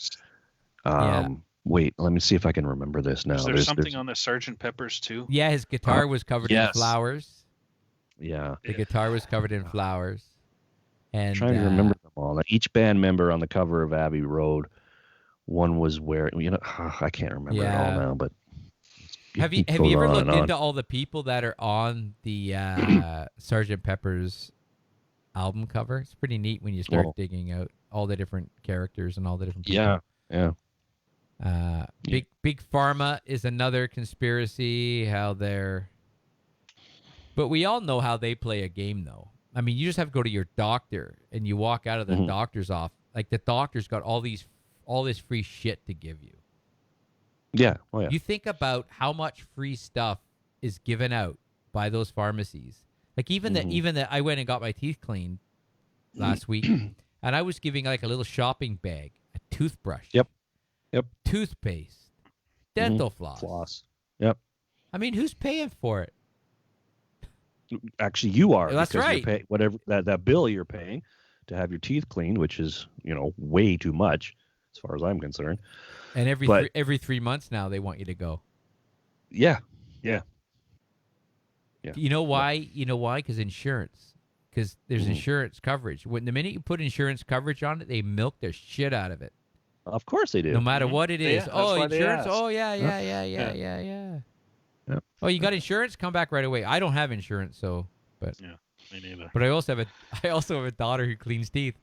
Wait, let me see if I can remember this now. There's something on the Sgt. Pepper's too. Yeah, his guitar was covered in flowers. Yeah. The guitar was covered in flowers. And I'm trying to remember them all. Each band member on the cover of Abbey Road, one was wearing, I can't remember it all now, but have you ever looked into all the people that are on the Sgt. Pepper's album cover? It's pretty neat when you start digging out all the different characters and all the different people. Yeah. Big Pharma is another conspiracy. But we all know how they play a game, though. I mean, you just have to go to your doctor, and you walk out of the doctor's office. Like, the doctor's got all this free shit to give you. Yeah. Oh, yeah. You think about how much free stuff is given out by those pharmacies. Like, even that I went and got my teeth cleaned last week, and I was giving like a little shopping bag, a toothbrush. Yep. Toothpaste, dental floss. Yep. I mean, who's paying for it? Actually, you are. That's right. You're whatever that bill you're paying to have your teeth cleaned, which is way too much as far as I'm concerned. And every 3 months now they want you to go. Yeah. You know why? Because insurance. Because there's insurance coverage. The minute you put insurance coverage on it, they milk the shit out of it. Of course they do. no matter what it is. Yeah, that's Oh, why they insurance. ask. Oh, yeah. Yep. Yep. Oh, you got insurance? Come back right away. I don't have insurance, so but Yeah, me neither. but I also have a daughter who cleans teeth.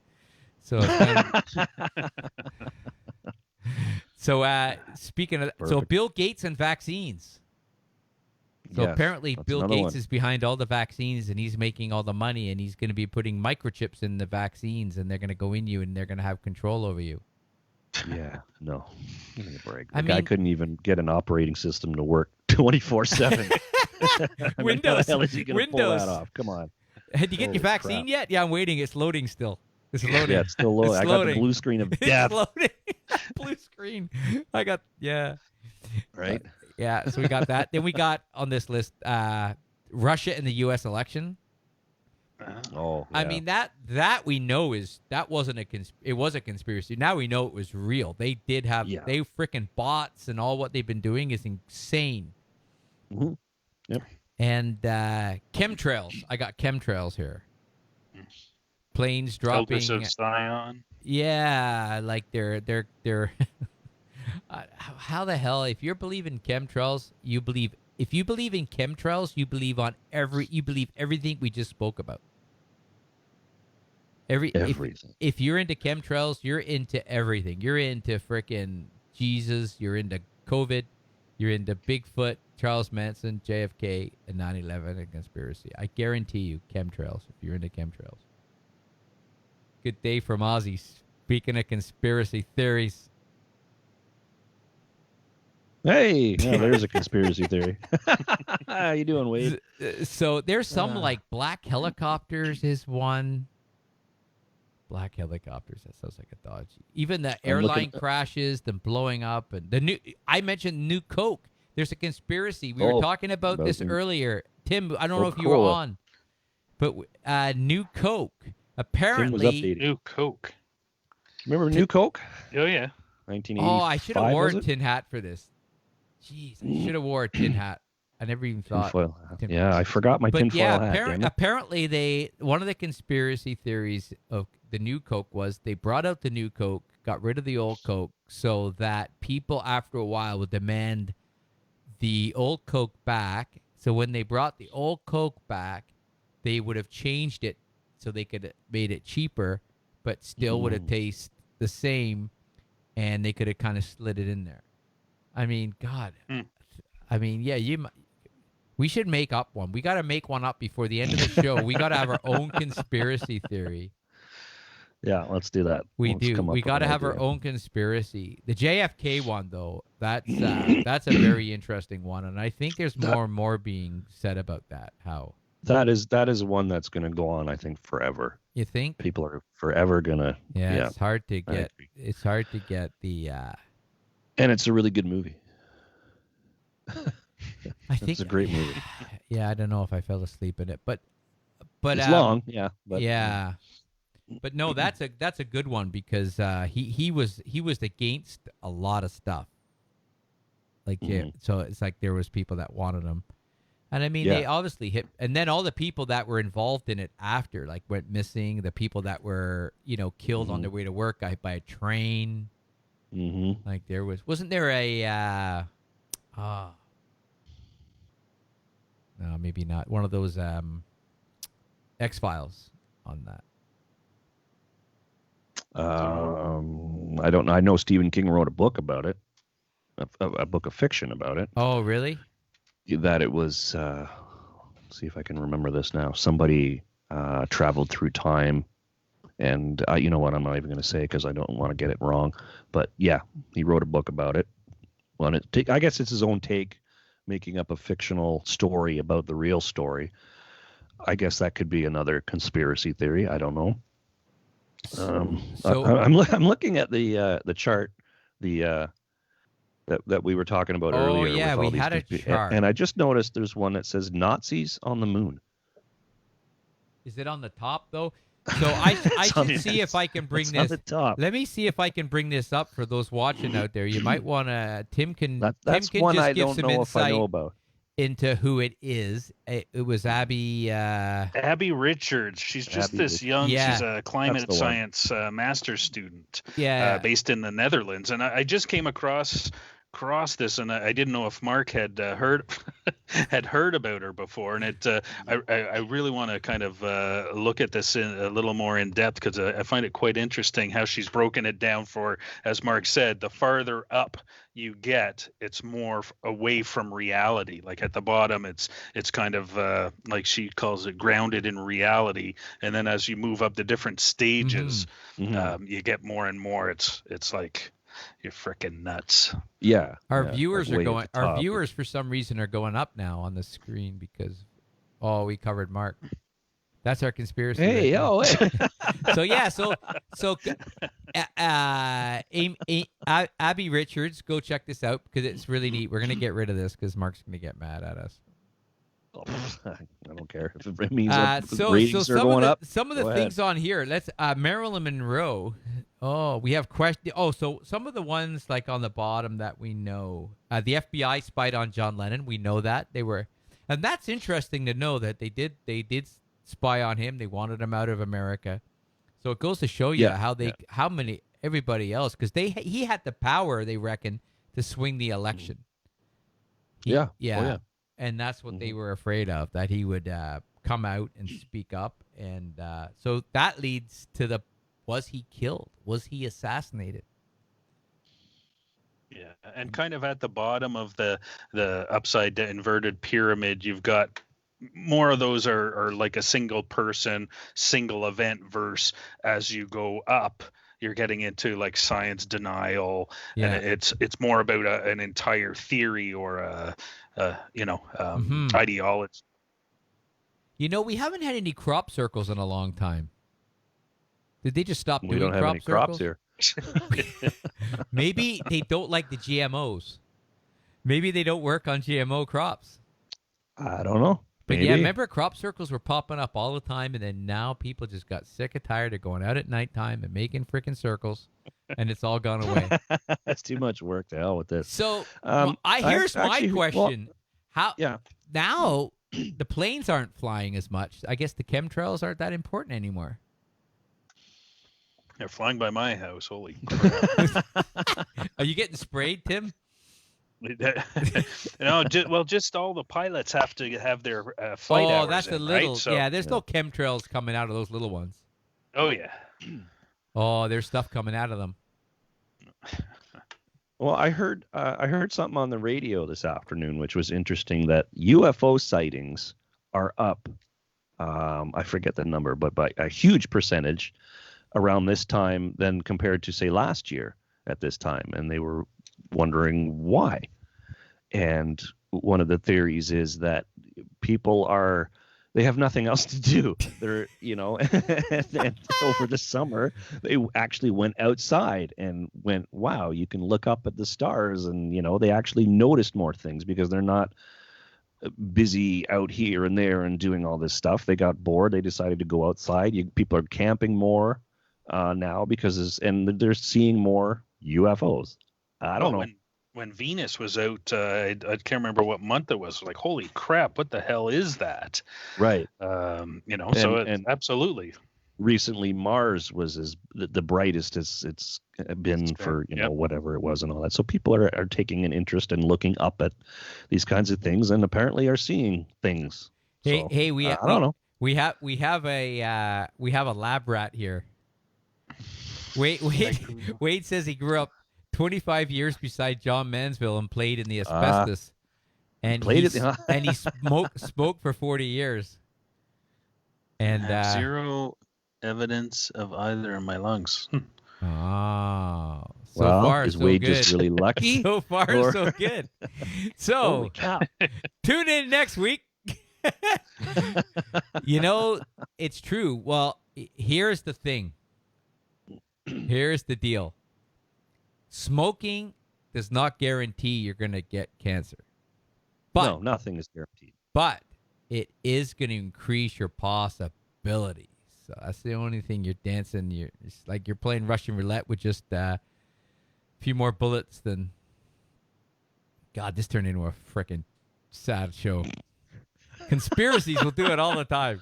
So it's kind of, so speaking of so Perfect. Bill Gates and vaccines. So Yes, apparently that's Bill another Gates one. is behind all the vaccines and he's making all the money and he's going to be putting microchips in the vaccines and they're going to go in you and they're going to have control over you. Yeah, no. Give me a break. The I guy mean- couldn't even get an operating system to work 24/7. How the hell is he going to pull Windows. that off? Come on. Had you get your Holy vaccine crap. yet? Yeah, I'm waiting. It's loading still. It's loading. Yeah, it's still low. It's I got the loading. blue screen of It's death. loading. Blue screen. I got Right? Yeah, so we got that. Then we got on this list Russia in the U.S. election. Oh, I yeah. mean that we know that wasn't it was a conspiracy. Now we know it was real. They did have they freaking bots and all what they've been doing is insane. Mhm. Yep. And chemtrails. I got chemtrails here. Planes dropping. Elders of Zion. Yeah, like they're how the hell if you believe in chemtrails, you believe in chemtrails, you believe everything we just spoke about. Everything. If you're into chemtrails, you're into everything. You're into frickin' Jesus, you're into COVID, you're into Bigfoot, Charles Manson, JFK, and 9/11 and conspiracy. I guarantee you chemtrails if you're into chemtrails. Good day from Ozzy. Speaking of conspiracy theories. Hey, yeah, there's a conspiracy theory. How you doing, Wade? So there's some like black helicopters is one. Black helicopters. That sounds like a Dodge. Even the airline crashes, them blowing up, and the new. I mentioned new Coke. There's a conspiracy. We were talking about this earlier. Tim, I don't know if you were Coca-Cola. on, but new Coke. Tim was Apparently, updated. New Coke. Remember New Coke? Oh yeah. 1985. I should have worn a was it? tin hat for this. Jeez, I should have wore a tin hat. I never even thought. Tinfoil hat. Tin- Yeah, I forgot my But tinfoil yeah, hat. damn it. apparently one of the conspiracy theories of the new Coke was they brought out the new Coke, got rid of the old Coke, so that people after a while would demand the old Coke back. So when they brought the old Coke back, they would have changed it so they could have made it cheaper, but still would have tasted the same, and they could have kind of slid it in there. I mean, God. I mean, yeah, we should make up one. We got to make one up before the end of the show. We got to have our own conspiracy theory. Yeah, let's do that. We Let's do. come up We with got to an have our idea. own conspiracy. The JFK one, though, that's a very interesting one, and I think there's more and more being said about that. How That is one that's going to go on, I think, forever. you think? People are forever gonna. Yeah, it's hard to I get. agree. It's hard to get the. And it's a really good movie. I think It's a great movie. Yeah, I don't know if I fell asleep in it, but It's long, yeah. But yeah. But no, that's a good one because he was against a lot of stuff. Like so it's like there was people that wanted him. And I mean they obviously hit and then all the people that were involved in it after like went missing, the people that were, killed on their way to work by a train. Mm-hmm. Like there wasn't there a no, maybe not. One of those X-Files on that. I don't know. I know Stephen King wrote a book about it, a book of fiction about it. Oh, really? That it was. Let's see if I can remember this now. Somebody traveled through time, and you know what? I'm not even going to say because I don't want to get it wrong. But yeah, he wrote a book about it. Well, I guess it's his own take, making up a fictional story about the real story. I guess that could be another conspiracy theory. I don't know. I'm looking at the chart, that we were talking about earlier. Yeah, with all we had a these chart. and I just noticed there's one that says Nazis on the moon. Is it on the top though? So I should see if I can bring It's this. on the top. Let me see if I can bring this up for those watching out there. You might want to. Tim can. That's Tim can one just I give don't some know insight. if I know about. into who it is. It was Abby. Abby Richards. She's just Abby this Richards. young. Yeah. She's a climate That's the one. science master's student Yeah. based in the Netherlands. And I just came across this, and I didn't know if Mark had heard had heard about her before. And I really want to kind of look at this in a little more in depth, because I find it quite interesting how she's broken it down for, as Mark said, the farther up you get, it's more away from reality. Like at the bottom, it's kind of like she calls it grounded in reality, and then as you move up the different stages, you get more and more. It's like you're freaking nuts. Yeah. Our yeah, viewers like are way at going. the Our top. viewers, for some reason, are going up now on the screen because, we covered Mark. That's our conspiracy. Hey, right there. hey. So yeah, so Abby Richards, go check this out because it's really neat. We're gonna get rid of this because Mark's gonna get mad at us. I don't care if it means So ratings are some going of the, up. some of the Go things on here. Let's Marilyn Monroe. Oh, we have question. Oh, so some of the ones like on the bottom that we know. The FBI spied on John Lennon. We know that they were, and that's interesting to know that they did spy on him. They wanted him out of America. So it goes to show you how many everybody else, because he had the power, they reckon, to swing the election. Yeah. Yeah. Oh, yeah. And that's what they were afraid of, that he would come out and speak up. And so that leads to was he killed? Was he assassinated? Yeah, and kind of at the bottom of the upside down inverted pyramid, you've got more of those are like a single person, single event verse. As you go up, you're getting into like science denial, and it's more about an entire theory or ideology. We haven't had any crop circles in a long time. Did they just stop doing We don't have any crops here. Maybe they don't like the GMOs. Maybe they don't work on GMO crops. I don't know. But Maybe. yeah, remember crop circles were popping up all the time, and then now people just got sick and tired of going out at nighttime and making freaking circles, and it's all gone away. That's too much work. To hell with this. So here's my question: How yeah. now the planes aren't flying as much? I guess the chemtrails aren't that important anymore. They're flying by my house. Holy crap. Are you getting sprayed, Tim? Just all the pilots have to have their flight hours. Oh, that's a little. Right? So, there's no chemtrails coming out of those little ones. Oh yeah. Oh, there's stuff coming out of them. Well, I heard something on the radio this afternoon, which was interesting, that UFO sightings are up. I forget the number, but by a huge percentage around this time than compared to, say, last year at this time. And they were wondering why. And one of the theories is that they have nothing else to do. They're, and over the summer, they actually went outside and went, wow, you can look up at the stars. And, they actually noticed more things because they're not busy out here and there and doing all this stuff. They got bored. They decided to go outside. People are camping more now because they're seeing more UFOs. I don't know. When Venus was out, I can't remember what month it was. Like, holy crap, what the hell is that? Right. And absolutely. Recently, Mars was the brightest it's been for whatever it was and all that. So people are taking an interest in looking up at these kinds of things and apparently are seeing things. Hey, I don't know. We have a lab rat here. Wade says he grew up 25 years beside John Mansville and played in the asbestos, and he smoked for 40 years. And zero evidence of either in my lungs. Oh, so far is so Wade good. just really lucky? So far, so good. So tune in next week. It's true. Well, here's the thing. Here's the deal. Smoking does not guarantee you're going to get cancer. But, no, nothing is guaranteed. But it is going to increase your possibilities. So that's the only thing you're dancing. It's like you're playing Russian roulette with just a few more bullets than. God, this turned into a freaking sad show. Conspiracies will do it all the time.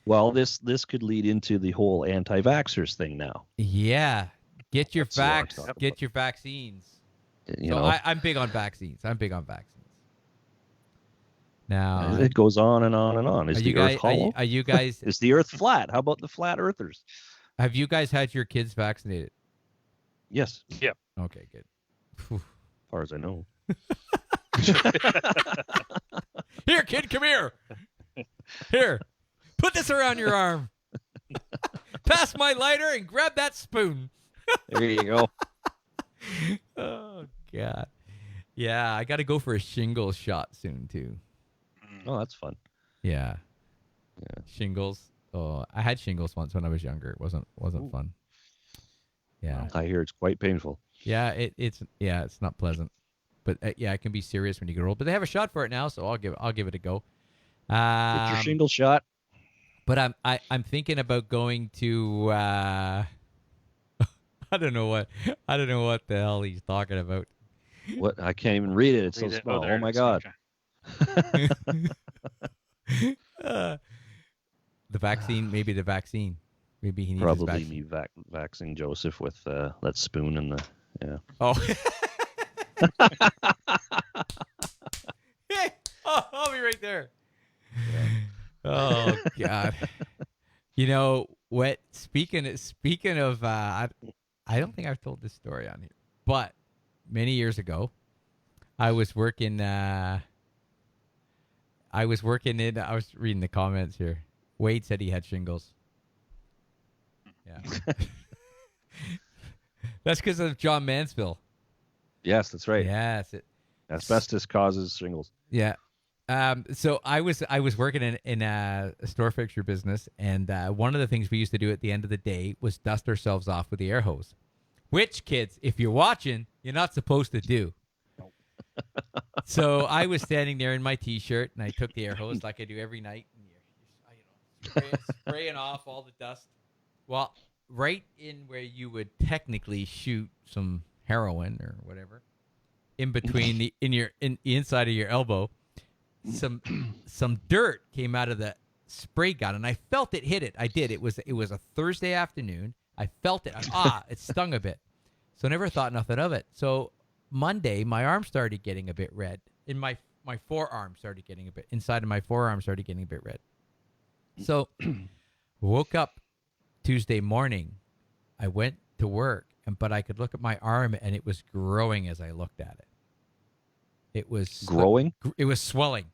Well, this could lead into the whole anti-vaxxers thing now. Yeah. Get your That's what I'm vax. talking Get about. your vaccines. You So know, I'm big on vaccines. Now, it goes on and on and on. Is the Earth hollow? are you guys Is the Earth flat? How about the flat Earthers? have you guys had your kids vaccinated? Yes, Okay, good. Phew. as far as I know. Here, kid, come here. Here, put this around your arm. Pass my lighter and grab that spoon. There you go. Oh God. Yeah, I got to go for a shingles shot soon too. Oh, that's fun. Yeah. Shingles. Oh, I had shingles once when I was younger. It wasn't fun. Yeah. I hear it's quite painful. Yeah, it's not pleasant. But yeah, it can be serious when you get old. But they have a shot for it now, so I'll give it a go. Get your shingle shot. But I'm thinking about going to I don't know what the hell he's talking about. What? I can't even read it. It's so Read it. small. there Oh it my is. God. Okay. The vaccine, maybe the vaccine. Maybe he needs his Probably vaccine. me vaxing Joseph with that spoon and the Oh. Hey, I'll be right there. Oh God. You know what? Speaking of, I don't think I've told this story on here, but many years ago, I was working. I was reading the comments here. Wade said he had shingles. Yeah. That's because of John Mansfield. Yes, that's right. Yes. Asbestos causes shingles. Yeah. So I was working in a store fixture business, and one of the things we used to do at the end of the day was dust ourselves off with the air hose. Which, kids, if you're watching, you're not supposed to do. So I was standing there in my T-shirt, and I took the air hose like I do every night, and spraying off all the dust. Well, right in where you would technically shoot some heroin or whatever, in between the inside of your elbow, some dirt came out of the spray gun, and I felt it hit it. I did. It was a Thursday afternoon. I felt it. It stung a bit. So I never thought nothing of it. So Monday, my arm started getting a bit red. In my forearm started getting a bit inside of my forearm started getting a bit red. So woke up Tuesday morning. I went to work, but I could look at my arm, and it was growing as I looked at it. It was Growing? It was swelling.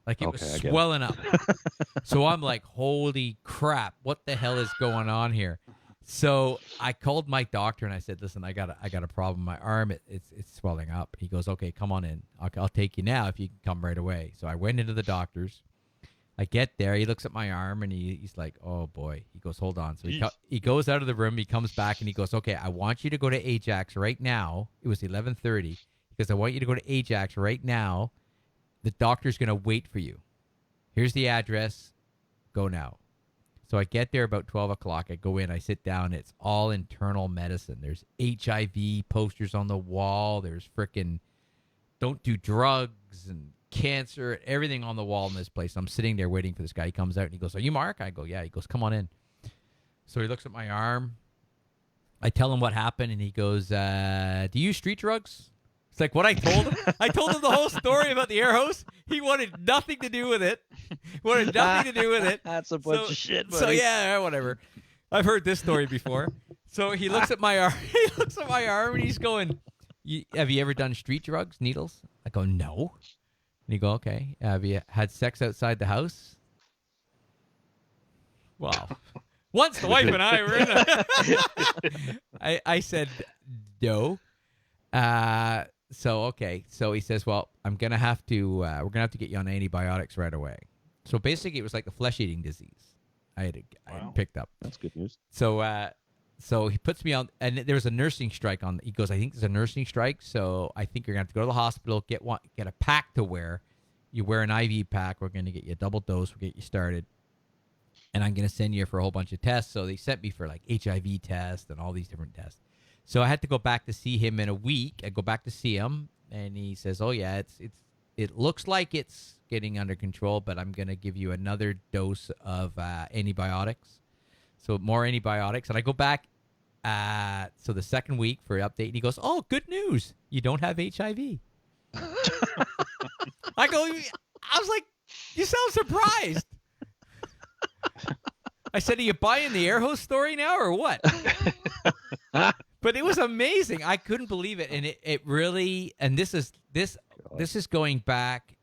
Like it was swelling up. So I'm like, holy crap, what the hell is going on here? So I called my doctor and I said, listen, I got a problem. My arm, it's swelling up. He goes, okay, come on in. I'll take you now if you can come right away. So I went into the doctor's. I get there. He looks at my arm and he's like, oh boy. He goes, hold on. So he goes out of the room. He comes back and he goes, okay, I want you to go to Ajax right now. It was 11:30 because I want you to go to Ajax right now. The doctor's going to wait for you. Here's the address. Go now. So I get there about 12 o'clock. I go in. I sit down. It's all internal medicine. There's HIV posters on the wall. There's frickin' don't do drugs and cancer, everything on the wall in this place. I'm sitting there waiting for this guy. He comes out and he goes, are you Mark? I go, yeah. He goes, come on in. So he looks at my arm. I tell him what happened, and he goes, do you use street drugs? It's like what I told him. I told him the whole story about the air hose. He wanted nothing to do with it. That's a bunch of shit, buddy. So yeah, whatever. I've heard this story before. So he looks at my arm. He looks at my arm, and he's going, have you ever done street drugs, needles? I go, no. And you go, okay. Have you had sex outside the house? Wow. Once the wife and I were in I said, no. So, okay. So he says, well, we're going to have to get you on antibiotics right away. So basically it was like a flesh-eating disease I had picked up. That's good news. So he puts me on, and there was a nursing strike on. He goes, I think there's a nursing strike, so I think you're going to have to go to the hospital, get a pack to wear. You wear an IV pack. We're going to get you a double dose. We'll get you started. And I'm going to send you for a whole bunch of tests. So they sent me for like HIV tests and all these different tests. So I had to go back to see him in a week. I go back to see him, and he says, oh, yeah, it looks like it's getting under control, but I'm going to give you another dose of antibiotics. So more antibiotics. And I go back, so the second week for update, and he goes, oh, good news. You don't have HIV. I was like, you sound surprised. I said, are you buying the air hose story now or what? But it was amazing. I couldn't believe it. And it really, and this is going back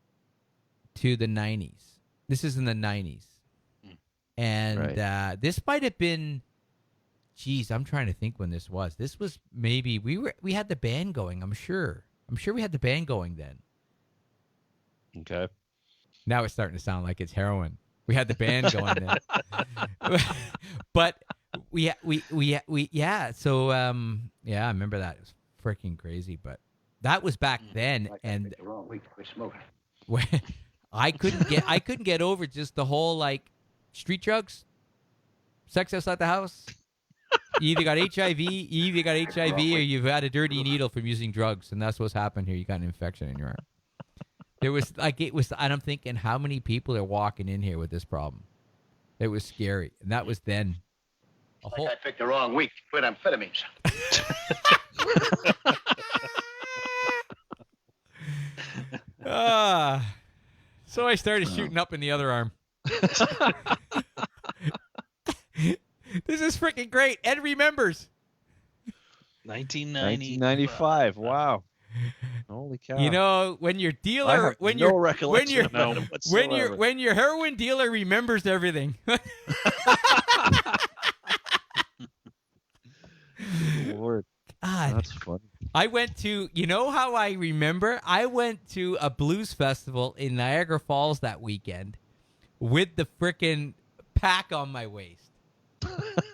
to the 90s. This is in the 90s. And this might have been, geez, I'm trying to think when this was. This was maybe, we had the band going, I'm sure. I'm sure we had the band going then. Okay. Now it's starting to sound like it's heroin. We had the band going then. But yeah. So I remember that. It was freaking crazy, but that was back then, and the wrong week to quit smoking. I couldn't get over just the whole like street drugs, sex outside the house. You either got HIV, or you've had a dirty needle from using drugs, and that's what's happened here. You got an infection in your arm. And I'm thinking, how many people are walking in here with this problem? It was scary, and that was then. I picked the wrong week to quit amphetamines. So I started shooting up in the other arm. This is freaking great. Ed remembers. 1995. Wow. Holy cow. You know, when your dealer, when your heroin dealer remembers everything. Lord. God. That's funny. I went to, you know how I remember? I went to a blues festival in Niagara Falls that weekend with the frickin' pack on my waist.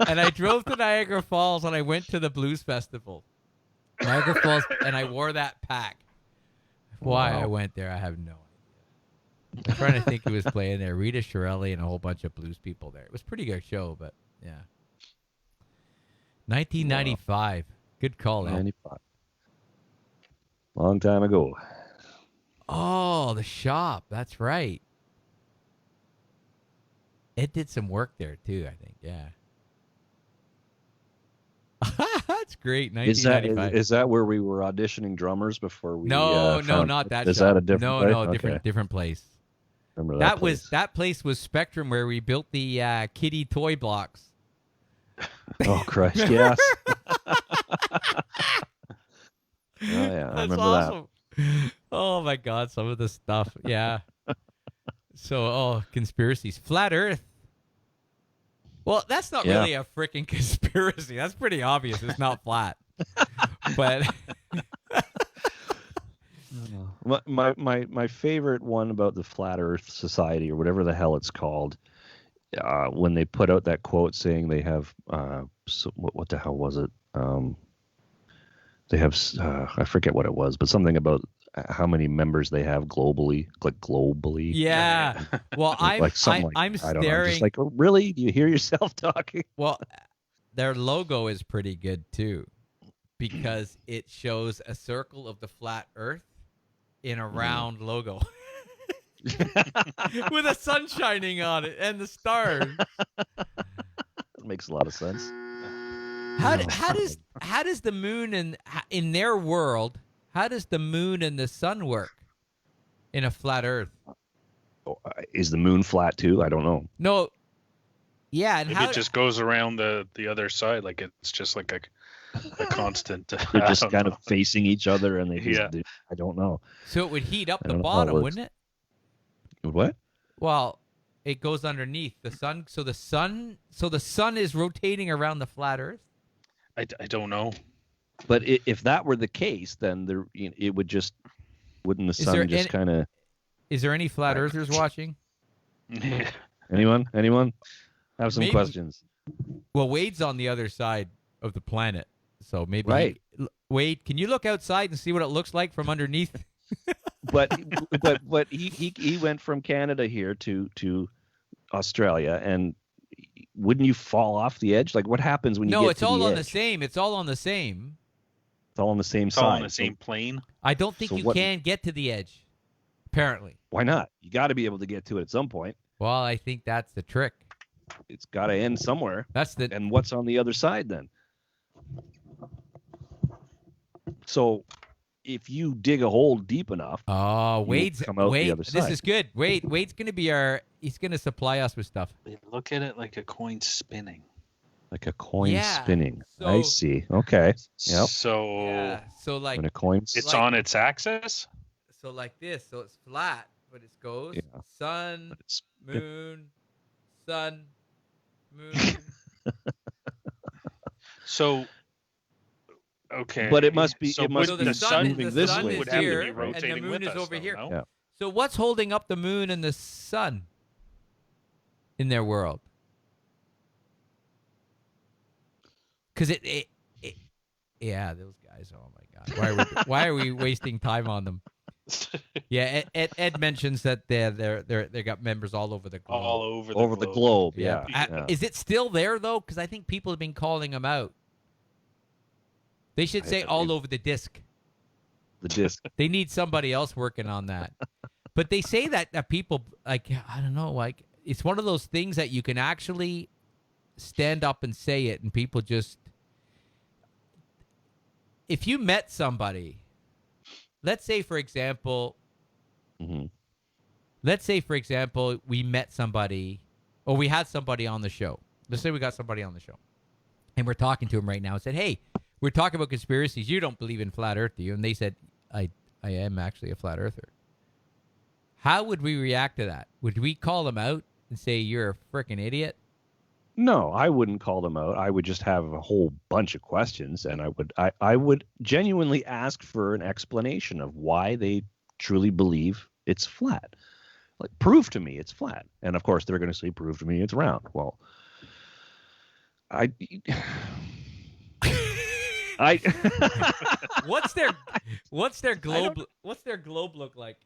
And I drove to Niagara Falls and I went to the blues festival. Niagara Falls, and I wore that pack. Why I went there, I have no idea. I'm trying to think who was playing there. Rita Shirelli and a whole bunch of blues people there. It was a pretty good show, but yeah. 1995. Good call, Ed. 95. Long time ago. Oh, the shop. That's right. Ed did some work there, too, I think. Yeah. That's great. 1995. Is that where we were auditioning drummers before we? No, not that. Is shop. that a different? No, place? different place. Remember that place. That place was Spectrum, where we built the kitty toy blocks. Oh Christ! Yes. Oh yeah, I remember awesome. That. Oh my God, some of the stuff. Yeah. So, conspiracies, flat Earth. Well, that's not really a freaking conspiracy. That's pretty obvious. It's not flat. But my favorite one about the Flat Earth Society, or whatever the hell it's called, when they put out that quote saying they have what the hell was it? They have I forget what it was, but something about how many members they have globally, like globally. Yeah. Well, I'm staring. I'm just like, oh, really? Do you hear yourself talking? Well, their logo is pretty good too, because it shows a circle of the flat Earth in a round logo. With the sun shining on it and the stars. That makes a lot of sense. How does the moon and in their world, how does the moon and the sun work in a flat Earth? Is the moon flat too? I don't know. No. Yeah, and maybe it just goes around the other side, like it's just like a constant. They're just kind of facing each other, and they just do, I don't know. So it would heat up the bottom, wouldn't it? What? Well, it goes underneath the sun. So the sun is rotating around the flat Earth. I don't know. But if that were the case, then it would just wouldn't the sun just kind of? Is there any flat earthers watching? Anyone? Have some questions. Well, Wade's on the other side of the planet, so maybe. Right. Wade, can you look outside and see what it looks like from underneath? but he went from Canada here to Australia, and wouldn't you fall off the edge? Like, what happens when you get to the edge? No, it's all on the same. It's all on the same. It's all on the same side. All on the same plane. I don't think you can get to the edge. Apparently. Why not? You got to be able to get to it at some point. Well, I think that's the trick. It's got to end somewhere. That's the And what's on the other side then? So if you dig a hole deep enough, Oh, Wade's come out the other This side. is good. Wade's going to be he's going to supply us with stuff. They look at it like a coin spinning. Like a coin Yeah, spinning. so- I see. Okay. Yep. So Yeah. So like When a coin. it's like- on its axis. so like this. So it's flat, but it goes Yeah. sun, It's- moon, sun, moon. So okay. But it must be- So it must would be the sun moving the this sun way. is would have to here, be and rotating the moon with is us, over though, here. no? Yeah. So what's holding up the moon and the sun in their world? Because yeah, those guys. Oh my God, why are we wasting time on them? Yeah, Ed mentions that they got members all over the globe. All over Over the globe. Yeah. Yeah. Is it still there though? Because I think people have been calling them out. They should say all over the disc. The disc. They need somebody else working on that. But they say that people, like, I don't know, like, it's one of those things that you can actually stand up and say it, and people just. If you met somebody, let's say, for example, hmm we met somebody, or we had somebody on the show. Let's say we got somebody on the show, and we're talking to him right now and said, hey, we're talking about conspiracies. You don't believe in flat earth, do you? And they said, I am actually a flat earther. How would we react to that? Would we call them out and say, you're a freaking idiot? No, I wouldn't call them out. I would just have a whole bunch of questions, and I would genuinely ask for an explanation of why they truly believe it's flat. Like, prove to me it's flat. And of course, they're going to say, prove to me it's round. Well, I What's their globe look like?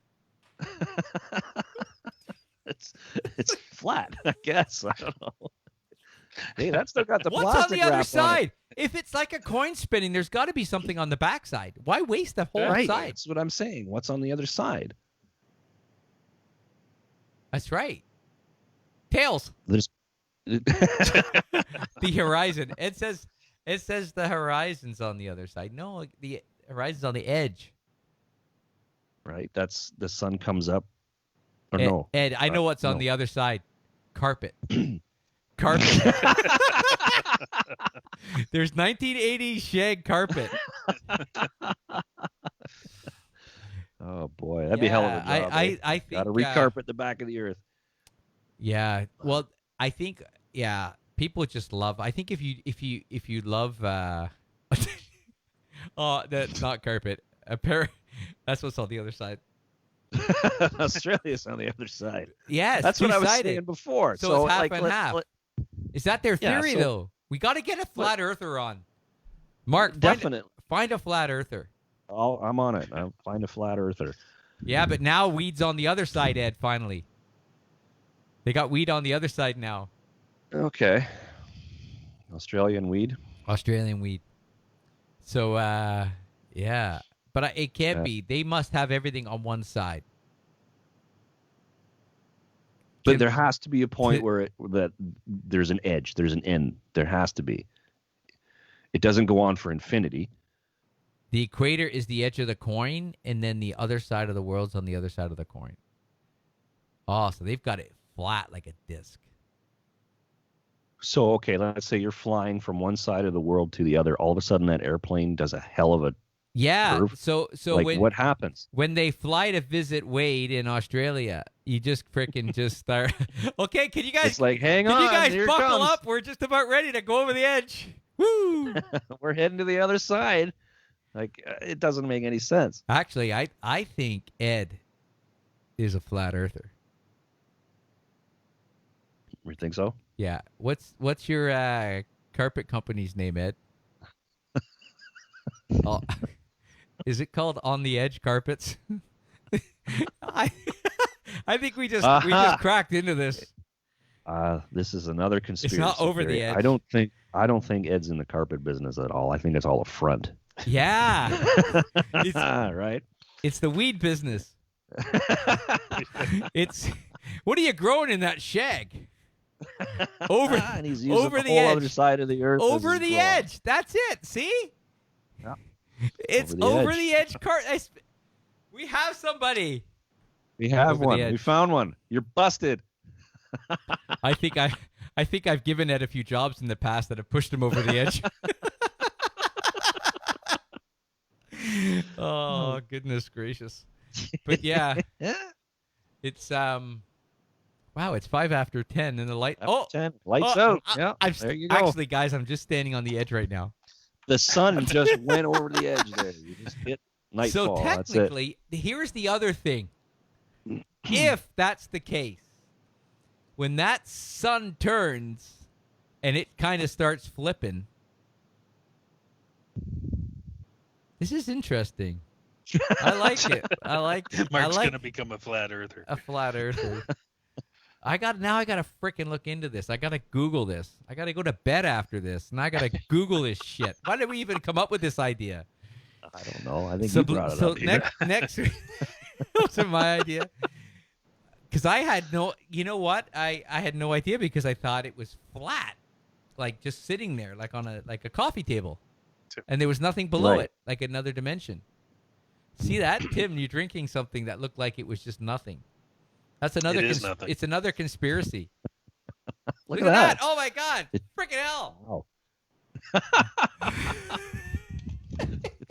it's flat, I guess. I don't know. Hey, that's still got the What's on plastic the other wrap on it. side? If it's like a coin spinning, there's got to be something on the backside. Why waste the whole Right, side? that's what I'm saying. What's on the other side? That's right. Tails. There's The horizon. It says the horizon's on the other side. No, the horizon's on the edge. right. That's the sun comes up. Or Ed, no. Ed, I know what's on no. the other side. Carpet. Carpet. There's 1980 shag carpet. Oh boy, that'd be a hell of a job. I think Got to recarpet the back of the earth. Yeah. Well, I think people just love. I think if you love oh, that's not carpet. That's what's on the other side. Australia's on the other side. Yeah, it's That's what I was two-sided. saying before. So it's half like, and half. Is that their Yeah, theory so- though? We got to get a flat earther on. Mark, definitely. find a flat earther. I'm on it. I'll find a flat earther. Yeah, but now weed's on the other side, Ed, finally. They got weed on the other side now. Okay. Australian weed. Australian weed. So, yeah. But it can't Yeah. be. They must have everything on one side. But there has to be a point where that there's an edge. There's an end. There has to be. It doesn't go on for infinity. The equator is the edge of the coin, and then the other side of the world's on the other side of the coin. Oh, so they've got it flat like a disc. So, okay, let's say you're flying from one side of the world to the other. All of a sudden, that airplane does a hell of a Yeah. curve. So like, what happens? when they fly to visit Wade in Australia, you just freaking just start. Okay, can you guys? It's like, hang can on, you guys here it buckle comes. up? We're just about ready to go over the edge. Woo! We're heading to the other side. Like, it doesn't make any sense. Actually, I think Ed is a flat earther. You think so? Yeah. What's your carpet company's name, Ed? Oh, is it called On the Edge Carpets? I think we just cracked into this. This is another conspiracy. It's not over the theory. edge. I don't think Ed's in the carpet business at all. I think it's all a front. Yeah. It's, Right? it's the weed business. It's what are you growing in that shag? Over And he's using over the the whole edge. other side of the earth. Over as his the claw. edge. That's it. See? Yeah. It's over the edge cart. We have somebody. We have Over the one. We edge. found one. You're busted. I think I've given Ed a few jobs in the past that have pushed him over the edge. Oh, goodness gracious. But yeah, it's wow, it's 5 after 10 and the light. Oh, 10. Lights out. Yeah. There you go. Actually, guys, I'm just standing on the edge right now. The sun just went over the edge there. You just hit nightfall. So That's it. technically, here's the other thing. If that's the case, when that sun turns and it kind of starts flipping, this is interesting. I like it. I like it. Mark's going to become a flat earther. A flat earther. I got to freaking look into this. I got to Google this. I got to go to bed after this, and I got to Google this shit. Why did we even come up with this idea? I don't know. I think you brought it up. Next week, those are my idea. Because I had no, you know what? I had no idea because I thought it was flat, like just sitting there, like on a coffee table, and there was nothing below it, like another dimension. See that, Tim? You're drinking something that looked like it was just nothing. That's another. Nothing. It's another conspiracy. Look at that! Oh my God! Freaking hell! Wow.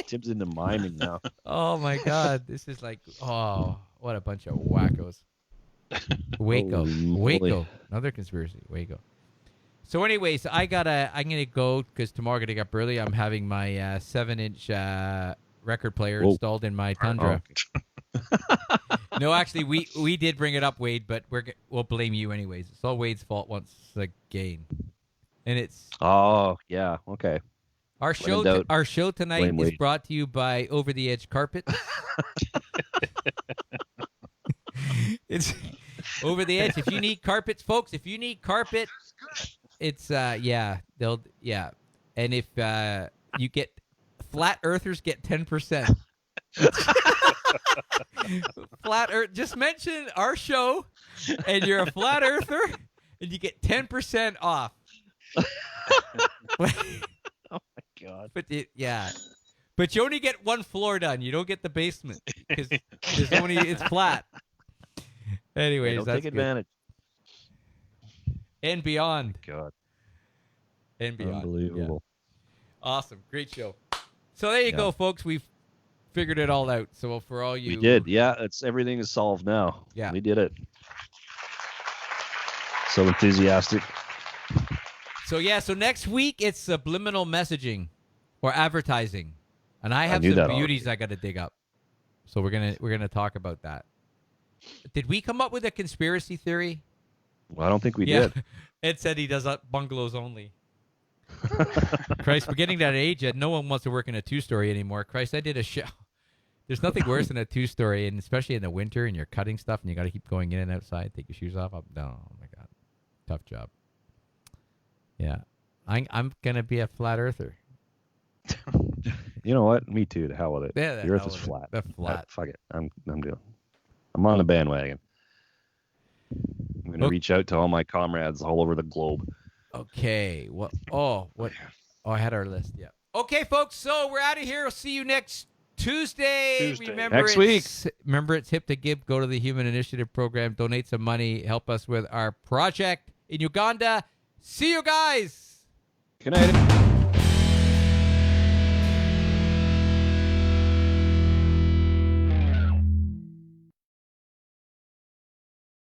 Tim's into miming now. Oh my God! This is like, oh, what a bunch of wackos. Waco. Another conspiracy. Waco. So anyways, I'm gonna go because tomorrow I'm gonna get up early. I'm having my 7-inch record player installed in my Tundra. No, actually, we did bring it up, Wade, but we'll blame you anyways. It's all Wade's fault once again, and it's. Oh yeah, okay. Our show tonight is brought to you by Over the Edge Carpet. It's Over the Edge. If you need carpets, folks, it's and if you get flat earthers get 10%. Flat Earth. Just mention our show, and you're a flat earther, and you get 10% off. Oh my God! But but you only get one floor done. You don't get the basement because it's flat. Anyways, don't that's take advantage. And beyond. God. And beyond. Unbelievable. Yeah. Awesome. Great show. So there you go, folks. We've figured it all out. So for all you... We did. Yeah, everything is solved now. Yeah. We did it. So enthusiastic. So next week it's subliminal messaging or advertising. And I have some beauties I got to dig up. So we're going to talk about that. Did we come up with a conspiracy theory? Well, I don't think we did. Ed said he does bungalows only. Christ, we're getting that age yet. No one wants to work in a 2-story anymore. Christ, I did a show. There's nothing worse than a 2-story, and especially in the winter, and you're cutting stuff, and you got to keep going in and outside. Take your shoes off. Oh my God, tough job. Yeah, I'm gonna be a flat earther. You know what? Me too. The hell with it. Yeah, the Earth is flat. The flat. Fuck it. I'm on the bandwagon. I'm gonna reach out to all my comrades all over the globe. Okay. What? Oh, I had our list. Yeah. Okay, folks. So we're out of here. We'll see you next Tuesday. Next week. Remember, it's hip to give. Go to the Human Initiative Program. Donate some money. Help us with our project in Uganda. See you guys. Good night.